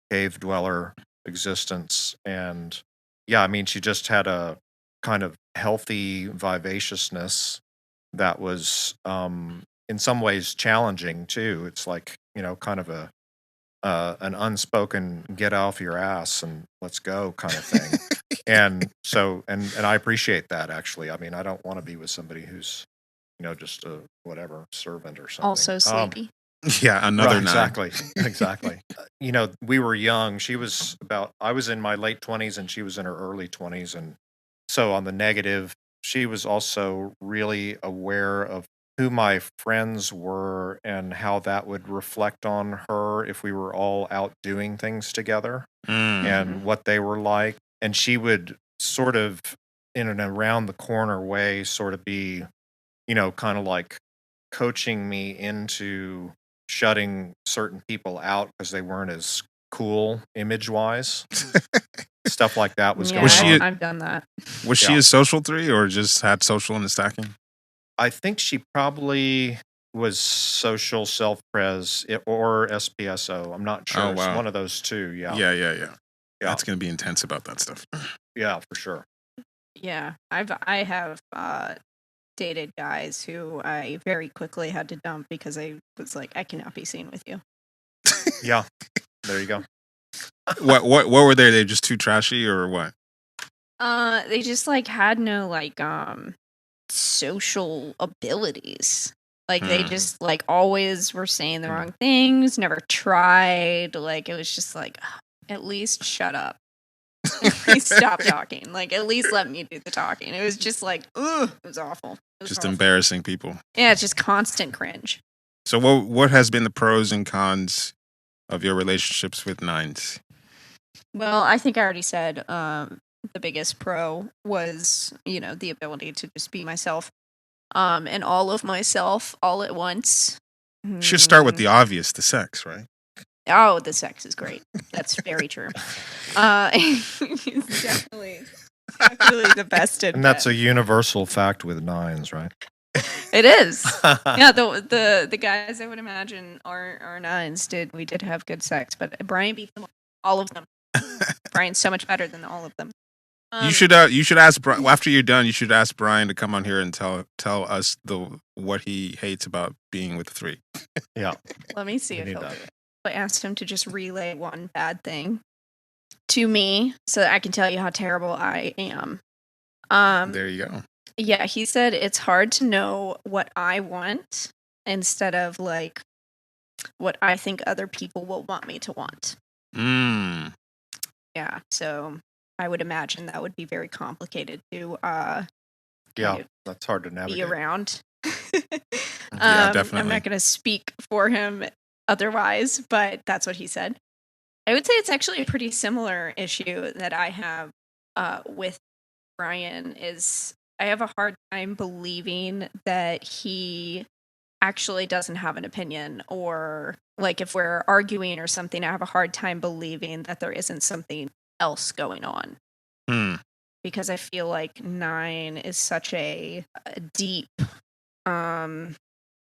cave dweller existence. And yeah, I mean, she just had a kind of healthy vivaciousness that was in some ways challenging too. It's like, kind of an unspoken get off your ass and let's go kind of thing. And so and I appreciate that, actually. I mean, I don't want to be with somebody who's just a whatever servant or something. Also sleepy. Yeah, another nine. Exactly. We were young. I was in my late 20s and she was in her early 20s. And so on the negative, she was also really aware of who my friends were and how that would reflect on her if we were all out doing things together and what they were like. And she would sort of, in an around the corner way, sort of be, kind of like coaching me into shutting certain people out because they weren't as cool image wise. Stuff like that was going on. I've done that. Was she a social 3 or just had social in the stacking? I think she probably was social self-pres or SPSO. I'm not sure. Oh, wow. It's one of those two. Yeah. Yeah. That's going to be intense about that stuff. Yeah, for sure. Yeah, I have dated guys who I very quickly had to dump because I was like, I cannot be seen with you. Yeah, there you go. What were they? They just too trashy or what? They just like had no like social abilities. Like they just like always were saying the wrong things, never tried. Like it was just like, at least shut up. At least stop talking. Like at least let me do the talking. It was just like, ugh, it was awful. It was Just awful. embarrassing people. Yeah, it's just constant cringe. So what has been the pros and cons of your relationships with nines? Well, I think I already said the biggest pro was, the ability to just be myself, and all of myself all at once. Should start with the obvious, the sex, right? Oh, the sex is great. That's very true. It's definitely the best. And that's a universal fact with nines, right? It is. Yeah, the guys I would imagine are nines we did have good sex, but Brian beat them all of them. Brian's so much better than all of them. You should ask Brian after you're done. You should ask Brian to come on here and tell us what he hates about being with 3. Yeah. Let me see if he'll do it. I asked him to just relay one bad thing to me so that I can tell you how terrible I am. There you go. Yeah, he said it's hard to know what I want instead of like what I think other people will want me to want. Yeah, so I would imagine that would be very complicated to that's hard to navigate. be around. Yeah, definitely. I'm not going to speak for him otherwise, but that's what he said. I would say it's actually a pretty similar issue that I have with Brian is I have a hard time believing that he actually doesn't have an opinion, or like if we're arguing or something, I have a hard time believing that there isn't something else going on. Because I feel like 9 is such a deep in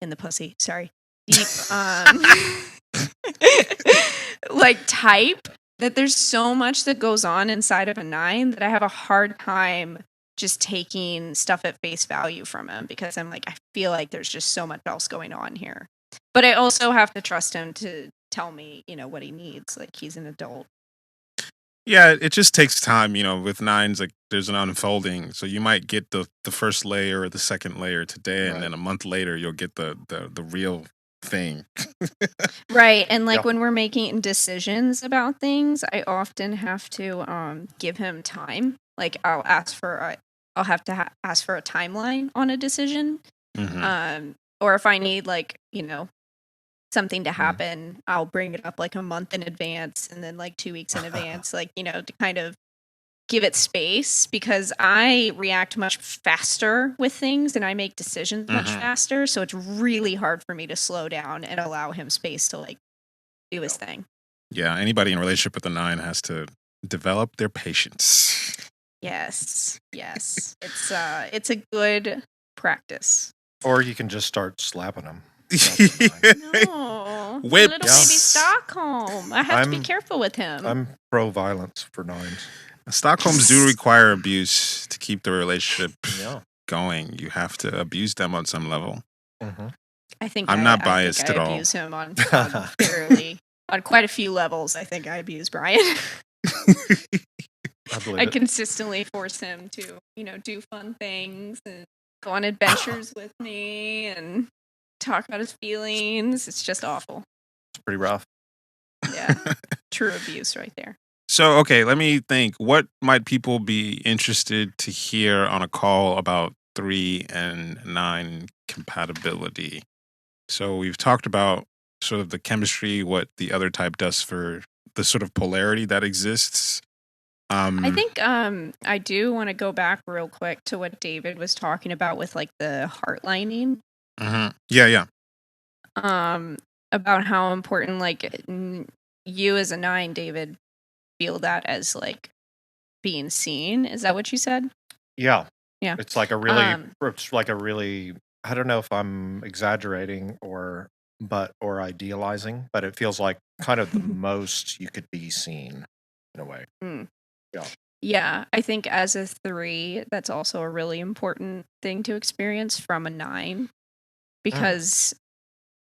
the pussy, sorry. Deep like type that there's so much that goes on inside of a 9 that I have a hard time just taking stuff at face value from him, because I'm like, I feel like there's just so much else going on here. But I also have to trust him to tell me, what he needs. Like, he's an adult. Yeah, it just takes time, with 9s, like there's an unfolding. So you might get the first layer or the second layer today, and then a month later you'll get the real thing. Right. And like when we're making decisions about things, I often have to give him time. Like I'll have to ask for a timeline on a decision. Or if I need like, something to happen, I'll bring it up like a month in advance and then like 2 weeks in advance, like, to kind of give it space, because I react much faster with things and I make decisions much faster. So it's really hard for me to slow down and allow him space to like do his thing. Yeah, anybody in a relationship with a 9 has to develop their patience. Yes. It's a good practice. Or you can just start slapping them. No, Whips. little baby Stockholm. I have to be careful with him. I'm pro-violence for 9s. Stockholms do require abuse to keep the relationship Yeah. going. You have to abuse them on some level. Mm-hmm. I think I'm not biased at all. I abuse him on fairly on quite a few levels. I think I abuse Brian. I consistently force him to, do fun things and go on adventures with me and talk about his feelings. It's just awful. It's pretty rough. Yeah. True abuse right there. So, okay, let me think. What might people be interested to hear on a call about 3 and 9 compatibility? So we've talked about sort of the chemistry, what the other type does for the sort of polarity that exists. I think I do want to go back real quick to what David was talking about with like the heart lining. Yeah. About how important like you as a 9, David, feel that as like being seen. Is that what you said? Yeah. Yeah. It's like a really I don't know if I'm exaggerating or idealizing, but it feels like kind of the most you could be seen in a way. Yeah. Yeah, I think as a 3, that's also a really important thing to experience from a 9, because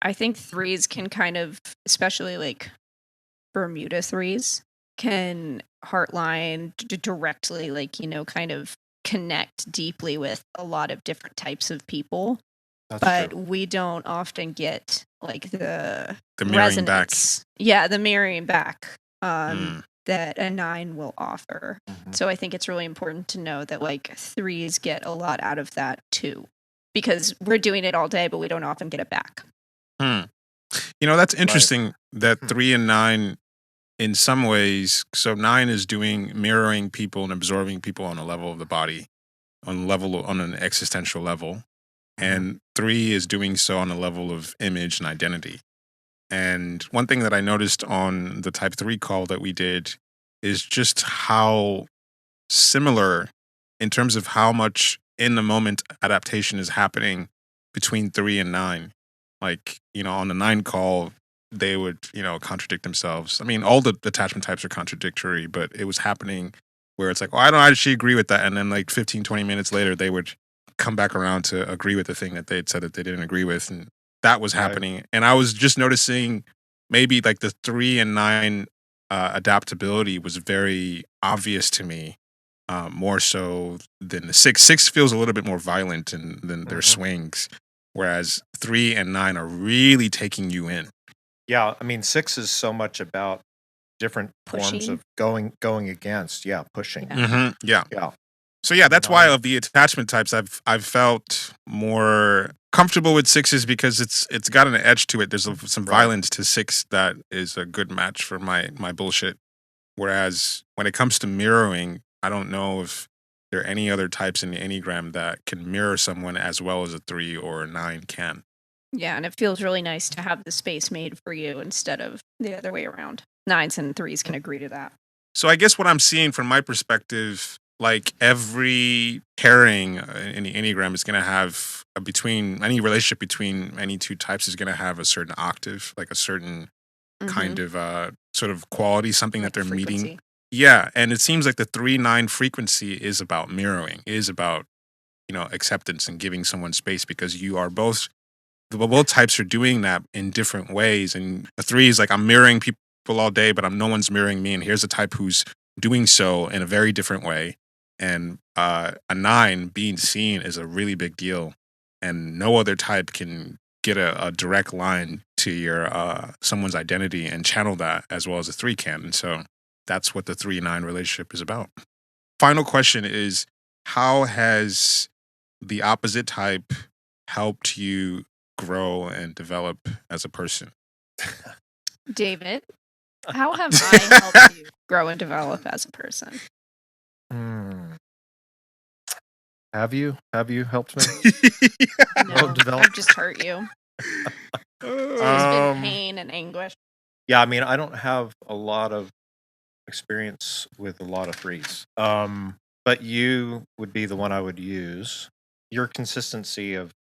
I think 3s can kind of, especially like Bermuda 3s, can heartline directly, like, kind of connect deeply with a lot of different types of people. But we don't often get like the mirroring back. Yeah, the mirroring back that a 9 will offer. So I think it's really important to know that like 3s get a lot out of that too, because we're doing it all day, but we don't often get it back. That's interesting that 3 and 9 in some ways, so 9 is doing mirroring people and absorbing people on a level of the body, on an existential level. And 3 is doing so on a level of image and identity. And one thing that I noticed on the Type 3 call that we did is just how similar in terms of how much in the moment adaptation is happening between 3 and 9. Like, on the 9 call, they would, contradict themselves. I mean, all the attachment types are contradictory, but it was happening where it's like, oh, I don't actually agree with that. And then like 15, 20 minutes later, they would come back around to agree with the thing that they had said that they didn't agree with. And that was happening. And I was just noticing maybe like the 3 and 9 adaptability was very obvious to me, more so than the 6. 6 feels a little bit more violent than their swings, whereas 3 and 9 are really taking you in. Yeah, I mean, 6 is so much about different forms of going against. Yeah, pushing. Yeah. So yeah, that's 9. why of the attachment types, I've felt more comfortable with 6s because it's got an edge to it. There's some violence to 6 that is a good match for my bullshit. Whereas when it comes to mirroring, I don't know if there are any other types in the Enneagram that can mirror someone as well as a 3 or a 9 can. Yeah, and it feels really nice to have the space made for you instead of the other way around. 9s and 3s can agree to that. So I guess what I'm seeing from my perspective, like every pairing in the Enneagram is going to have any relationship between any two types is going to have a certain octave, like a certain kind of sort of quality, something like that they're meeting. Yeah, and it seems like the 3-9 frequency is about mirroring, is about, acceptance and giving someone space, because you are both types are doing that in different ways. And a 3 is like, I'm mirroring people all day, but no one's mirroring me. And here's a type who's doing so in a very different way. And a 9 being seen is a really big deal. And no other type can get a direct line to your someone's identity and channel that as well as a 3 can. And so that's what the 3-9 relationship is about. Final question is, how has the opposite type helped you grow and develop as a person? David, how have I helped you grow and develop as a person? Have you helped me? No, I've just hurt you. There's been pain and anguish. Yeah, I mean, I don't have a lot of experience with a lot of 3s. but you would be the one I would use. Your consistency of,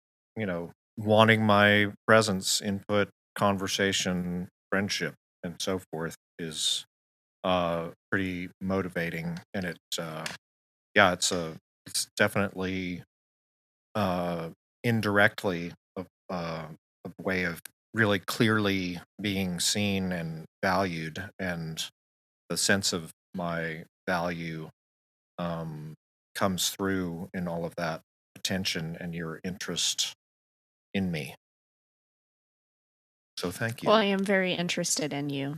wanting my presence, input, conversation, friendship, and so forth is pretty motivating, and it's definitely indirectly a way of really clearly being seen and valued, and the sense of my value comes through in all of that attention and your interest in me. So thank you. Well, I am very interested in you.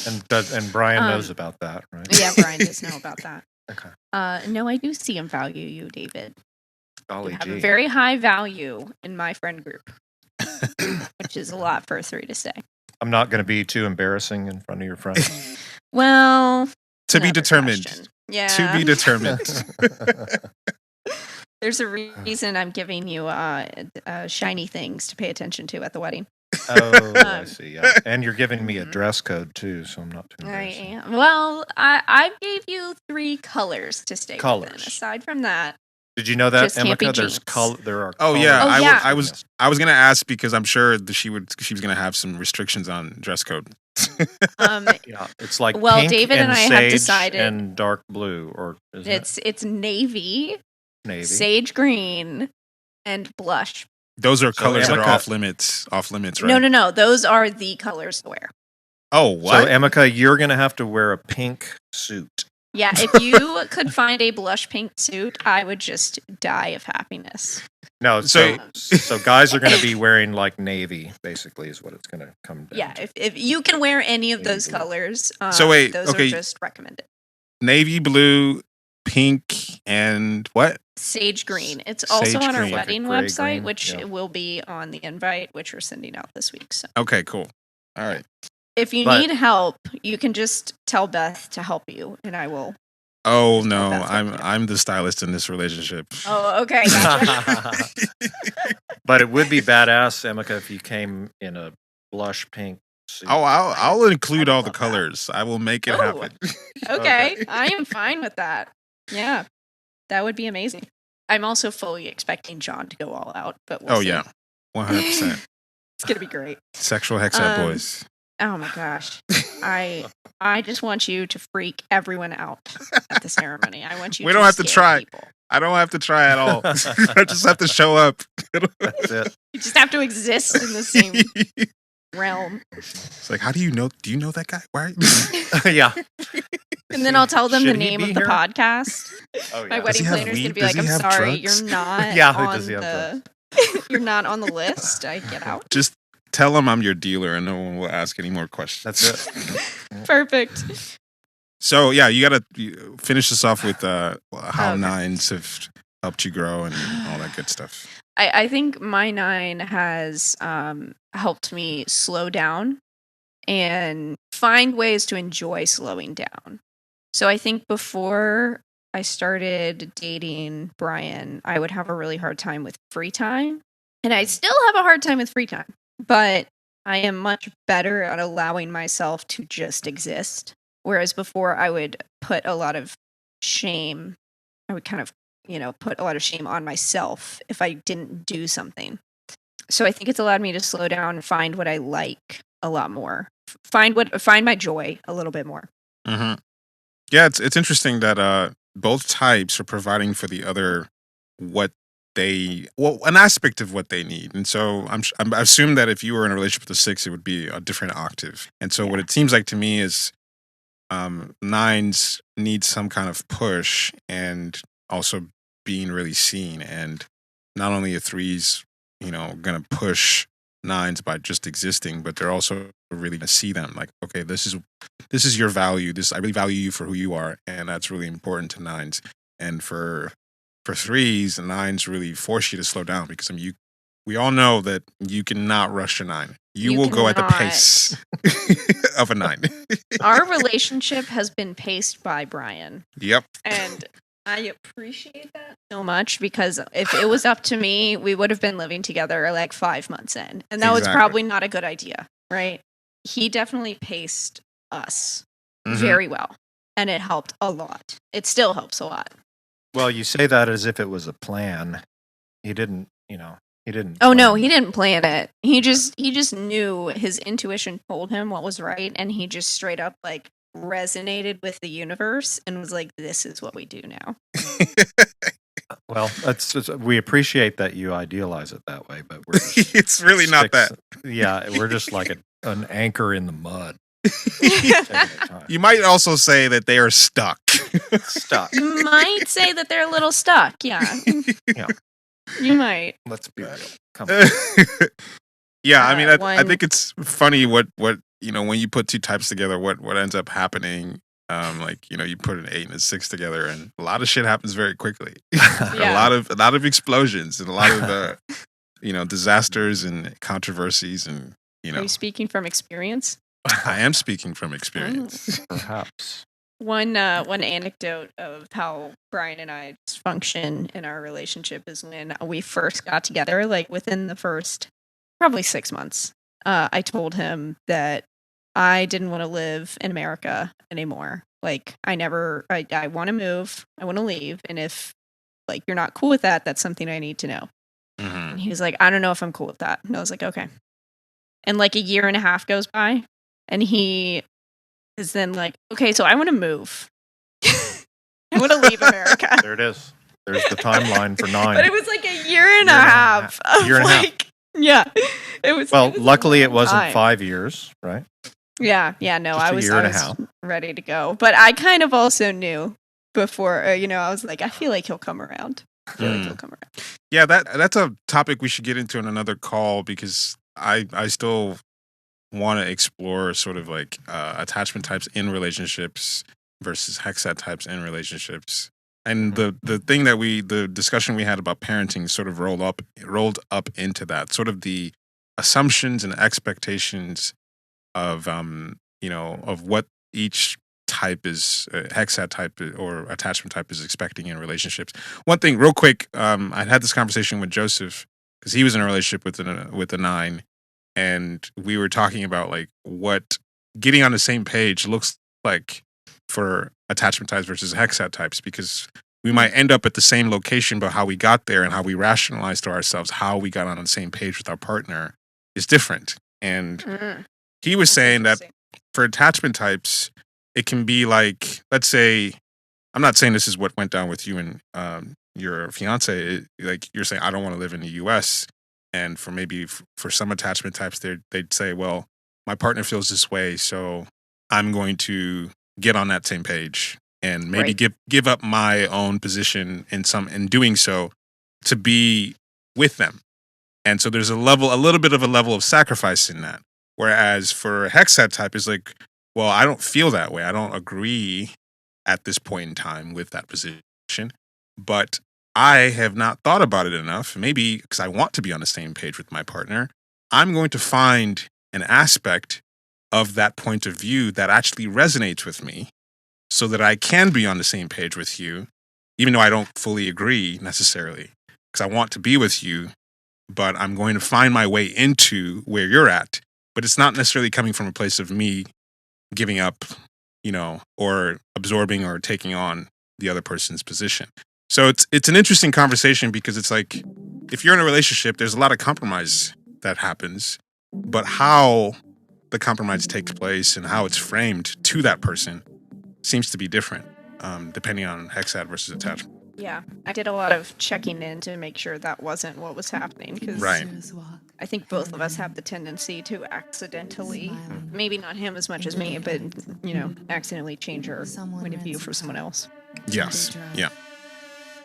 And Brian knows about that, right? Yeah, Brian does know about that. Okay. No, I do see and value you, David. Golly You have gee. a very high value in my friend group, which is a lot for a 3 to say. I'm not going to be too embarrassing in front of your friends. Well, To be another determined. question. Yeah. To be determined. There's a reason I'm giving you shiny things to pay attention to at the wedding. Oh, I see. Yeah. And you're giving me a dress code too, so I'm not too I embarrassed. am. Well, I gave you 3 colors to stay within. Colors. Aside from that, Did you know that, Just can't be Emeka? There's jeans. there are. Oh yeah, Oh, yeah. I was gonna ask because I'm sure that she was gonna have some restrictions on dress code. Yeah, it's like Well, pink David and I have sage decided- and dark blue, or is it's navy, navy? sage green, and blush. Those are So colors that are Emeka- off limits, right? No. Those are the colors to wear. Oh, what? So Emeka, you're gonna have to wear a pink suit. Yeah, if you could find a blush pink suit, I would just die of happiness. No, so guys are gonna be wearing like navy, basically, is what it's gonna come down. Yeah, to. if you can wear any of Navy those blue. colors, So wait, those okay. are just recommended. Navy blue, pink, and what? Sage green. It's also Sage on our green. Like a wedding gray website, green, which yeah. will be on the invite, which we're sending out this week. So Okay, cool. All right. if you But- need help, you can just tell Beth to help you, and I will. Oh no, that's what you do. I'm the stylist in this relationship. Oh, okay. Gotcha. But it would be badass, Emeka, if you came in a blush pink suit. Oh, I'll include I all the love that. colors. I will make it Oh. happen. Okay, I am fine with that. Yeah, that would be amazing. I'm also fully expecting John to go all out, but we'll Oh see. yeah, 100%. It's gonna be great. Sexual hexad Um, boys. Oh my gosh, I just want you to freak everyone out at the ceremony. I want you. We don't have to scare try. people. I don't have to try at all. I just have to show up. That's it. You just have to exist in the same realm, It's like, how do you know? Do you know that guy? Why? Yeah. and then I'll tell them the Should he name be of the here? podcast. Oh, My yeah. wedding he have planner is weed? gonna be Does like, he "I'm have sorry, drugs?" you're not Yeah, on does he have the you're not on the list. I get out." Just tell him I'm your dealer, and no one will ask any more questions. That's it. Perfect. So yeah, you gotta finish this off with how Okay. nines have helped you grow and all that good stuff. I think my 9 has helped me slow down and find ways to enjoy slowing down. So I think before I started dating Brian, I would have a really hard time with free time. And I still have a hard time with free time, but I am much better at allowing myself to just exist. Whereas before I would put a lot of shame, I would kind of, put a lot of shame on myself if I didn't do something. So I think it's allowed me to slow down and find what I like a lot more. Find my joy a little bit more. Mm-hmm. Yeah, it's interesting that both types are providing for the other an aspect of what they need. And so I assume that if you were in a relationship with a 6, it would be a different octave. And so what it seems like to me is 9s need some kind of push and also being really seen. And not only are 3s, going to push 9s by just existing, but they're also really going to see them like, okay, this is your value. I really value you for who you are, and that's really important to 9s. And for 3s, 9s really force you to slow down because we all know that you cannot rush a 9. You will go at the cannot. pace of a 9. Our relationship has been paced by Brian. Yep. And I appreciate that so much because if it was up to me, we would have been living together like 5 months in. And that was Exactly. probably not a good idea, right? He definitely paced us Mhm. very well. and it helped a lot. It still helps a lot. Well, you say that as if it was a plan. He didn't, he didn't. Oh no, plan he didn't plan it. He just knew, his intuition told him what was right, and he just straight up like resonated with the universe and was like, this is what we do now. Well, we appreciate that you idealize it that way, but we're just It's really not that. Yeah, we're just like an anchor in the mud. Taking our time. You might also say that they are stuck. Stuck. You might say that they're a little stuck. Yeah. Yeah. You might. Let's be real. Come on. Yeah, I mean, I One- think it's funny what when you put two types together, what ends up happening. You put an 8 and a 6 together, and a lot of shit happens very quickly. Yeah. a lot of explosions and a lot of disasters and controversies, and Are you speaking from experience? I am speaking from experience. Perhaps. One anecdote of how Brian and I function in our relationship is when we first got together, like within the first probably 6 months, I told him that I didn't want to live in America anymore. Like I want to move, I want to leave, and if like you're not cool with that, that's something I need to know. Mhm. And he was like, I don't know if I'm cool with that. And I was like, okay. And like a year and a half goes by, and he is then like, okay, so I want to move. I want to leave America. There it is. There's the timeline for 9. But it was like a year and a half. Of Year and a half. like, yeah. It was. Well, it was a luckily it long wasn't time. 5 years, right? Yeah. No, Just I a was, year I and a was half. ready to go. But I kind of also knew before, I was like, I feel like he'll come around. I feel like he'll come around. Yeah, that's a topic we should get into in another call, because I still want to explore sort of like attachment types in relationships versus hexad types in relationships. And the thing that the discussion we had about parenting sort of rolled up into that, sort of the assumptions and expectations of of what each type is, hexad type or attachment type is expecting in relationships. One thing real quick, I had this conversation with Joseph because he was in a relationship with a 9, and we were talking about like what getting on the same page looks like for attachment types versus hexad types, because we might end up at the same location, but how we got there and how we rationalize to ourselves how we got on the same page with our partner is different. And he was saying that for attachment types, it can be like, let's say, I'm not saying this is what went down with you and your fiance. Like you're saying, I don't want to live in the U.S. And for some attachment types, they'd say, well, my partner feels this way, so I'm going to get on that same page and maybe give up my own position in doing so to be with them. And so there's a little bit of a level of sacrifice in that. Whereas for a hexad type is like, well, I don't feel that way. I don't agree at this point in time with that position, but I have not thought about it enough. Maybe because I want to be on the same page with my partner, I'm going to find an aspect of that point of view that actually resonates with me so that I can be on the same page with you, even though I don't fully agree necessarily, because I want to be with you, but I'm going to find my way into where you're at. But it's not necessarily coming from a place of me giving up, or absorbing or taking on the other person's position. So it's an interesting conversation, because it's like, if you're in a relationship, there's a lot of compromise that happens, but how the compromise takes place and how it's framed to that person seems to be different, depending on hexad versus attachment. Yeah, I did a lot of checking in to make sure that wasn't what was happening, because Right. I think both of us have the tendency to accidentally, maybe not him as much as me, but accidentally change our point of view for someone else. Yes.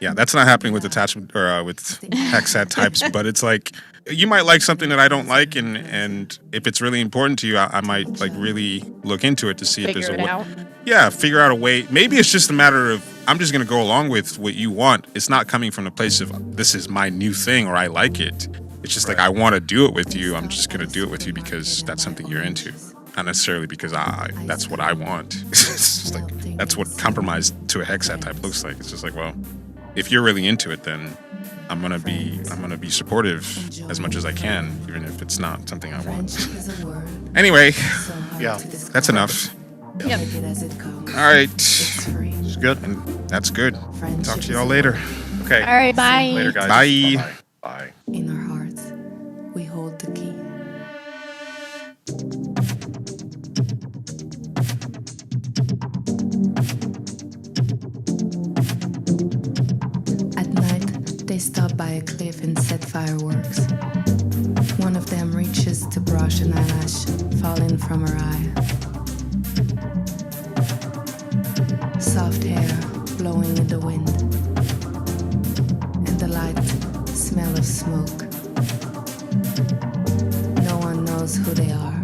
Yeah, that's not happening with attachment or with hexad types, but it's like you might like something that I don't like, and if it's really important to you, I might like really look into it to see if there's Figure it out. figure out a way. Maybe it's just a matter of I'm just going to go along with what you want. It's not coming from the place of this is my new thing or I like it. It's just like I want to do it with you. I'm just going to do it with you because that's something you're into, not necessarily because that's what I want. It's just like that's what compromise to a hexad type looks like. It's just like, well, if you're really into it, then I'm gonna be supportive as much as I can, even if it's not something I want. Anyway, Yeah. that's enough. Yep. Take it as it comes. All right. It's free. It's good. And that's good. Friendship Talk to is y'all later. Okay. All right, bye. Later, guys. Bye. Bye. Bye. in our hearts. We hold the key. At night, they stop by a cliff and set fireworks. One of them reaches to brush an eyelash falling from her eye. Soft hair blowing in the wind, and the light smell of smoke. No one knows who they are.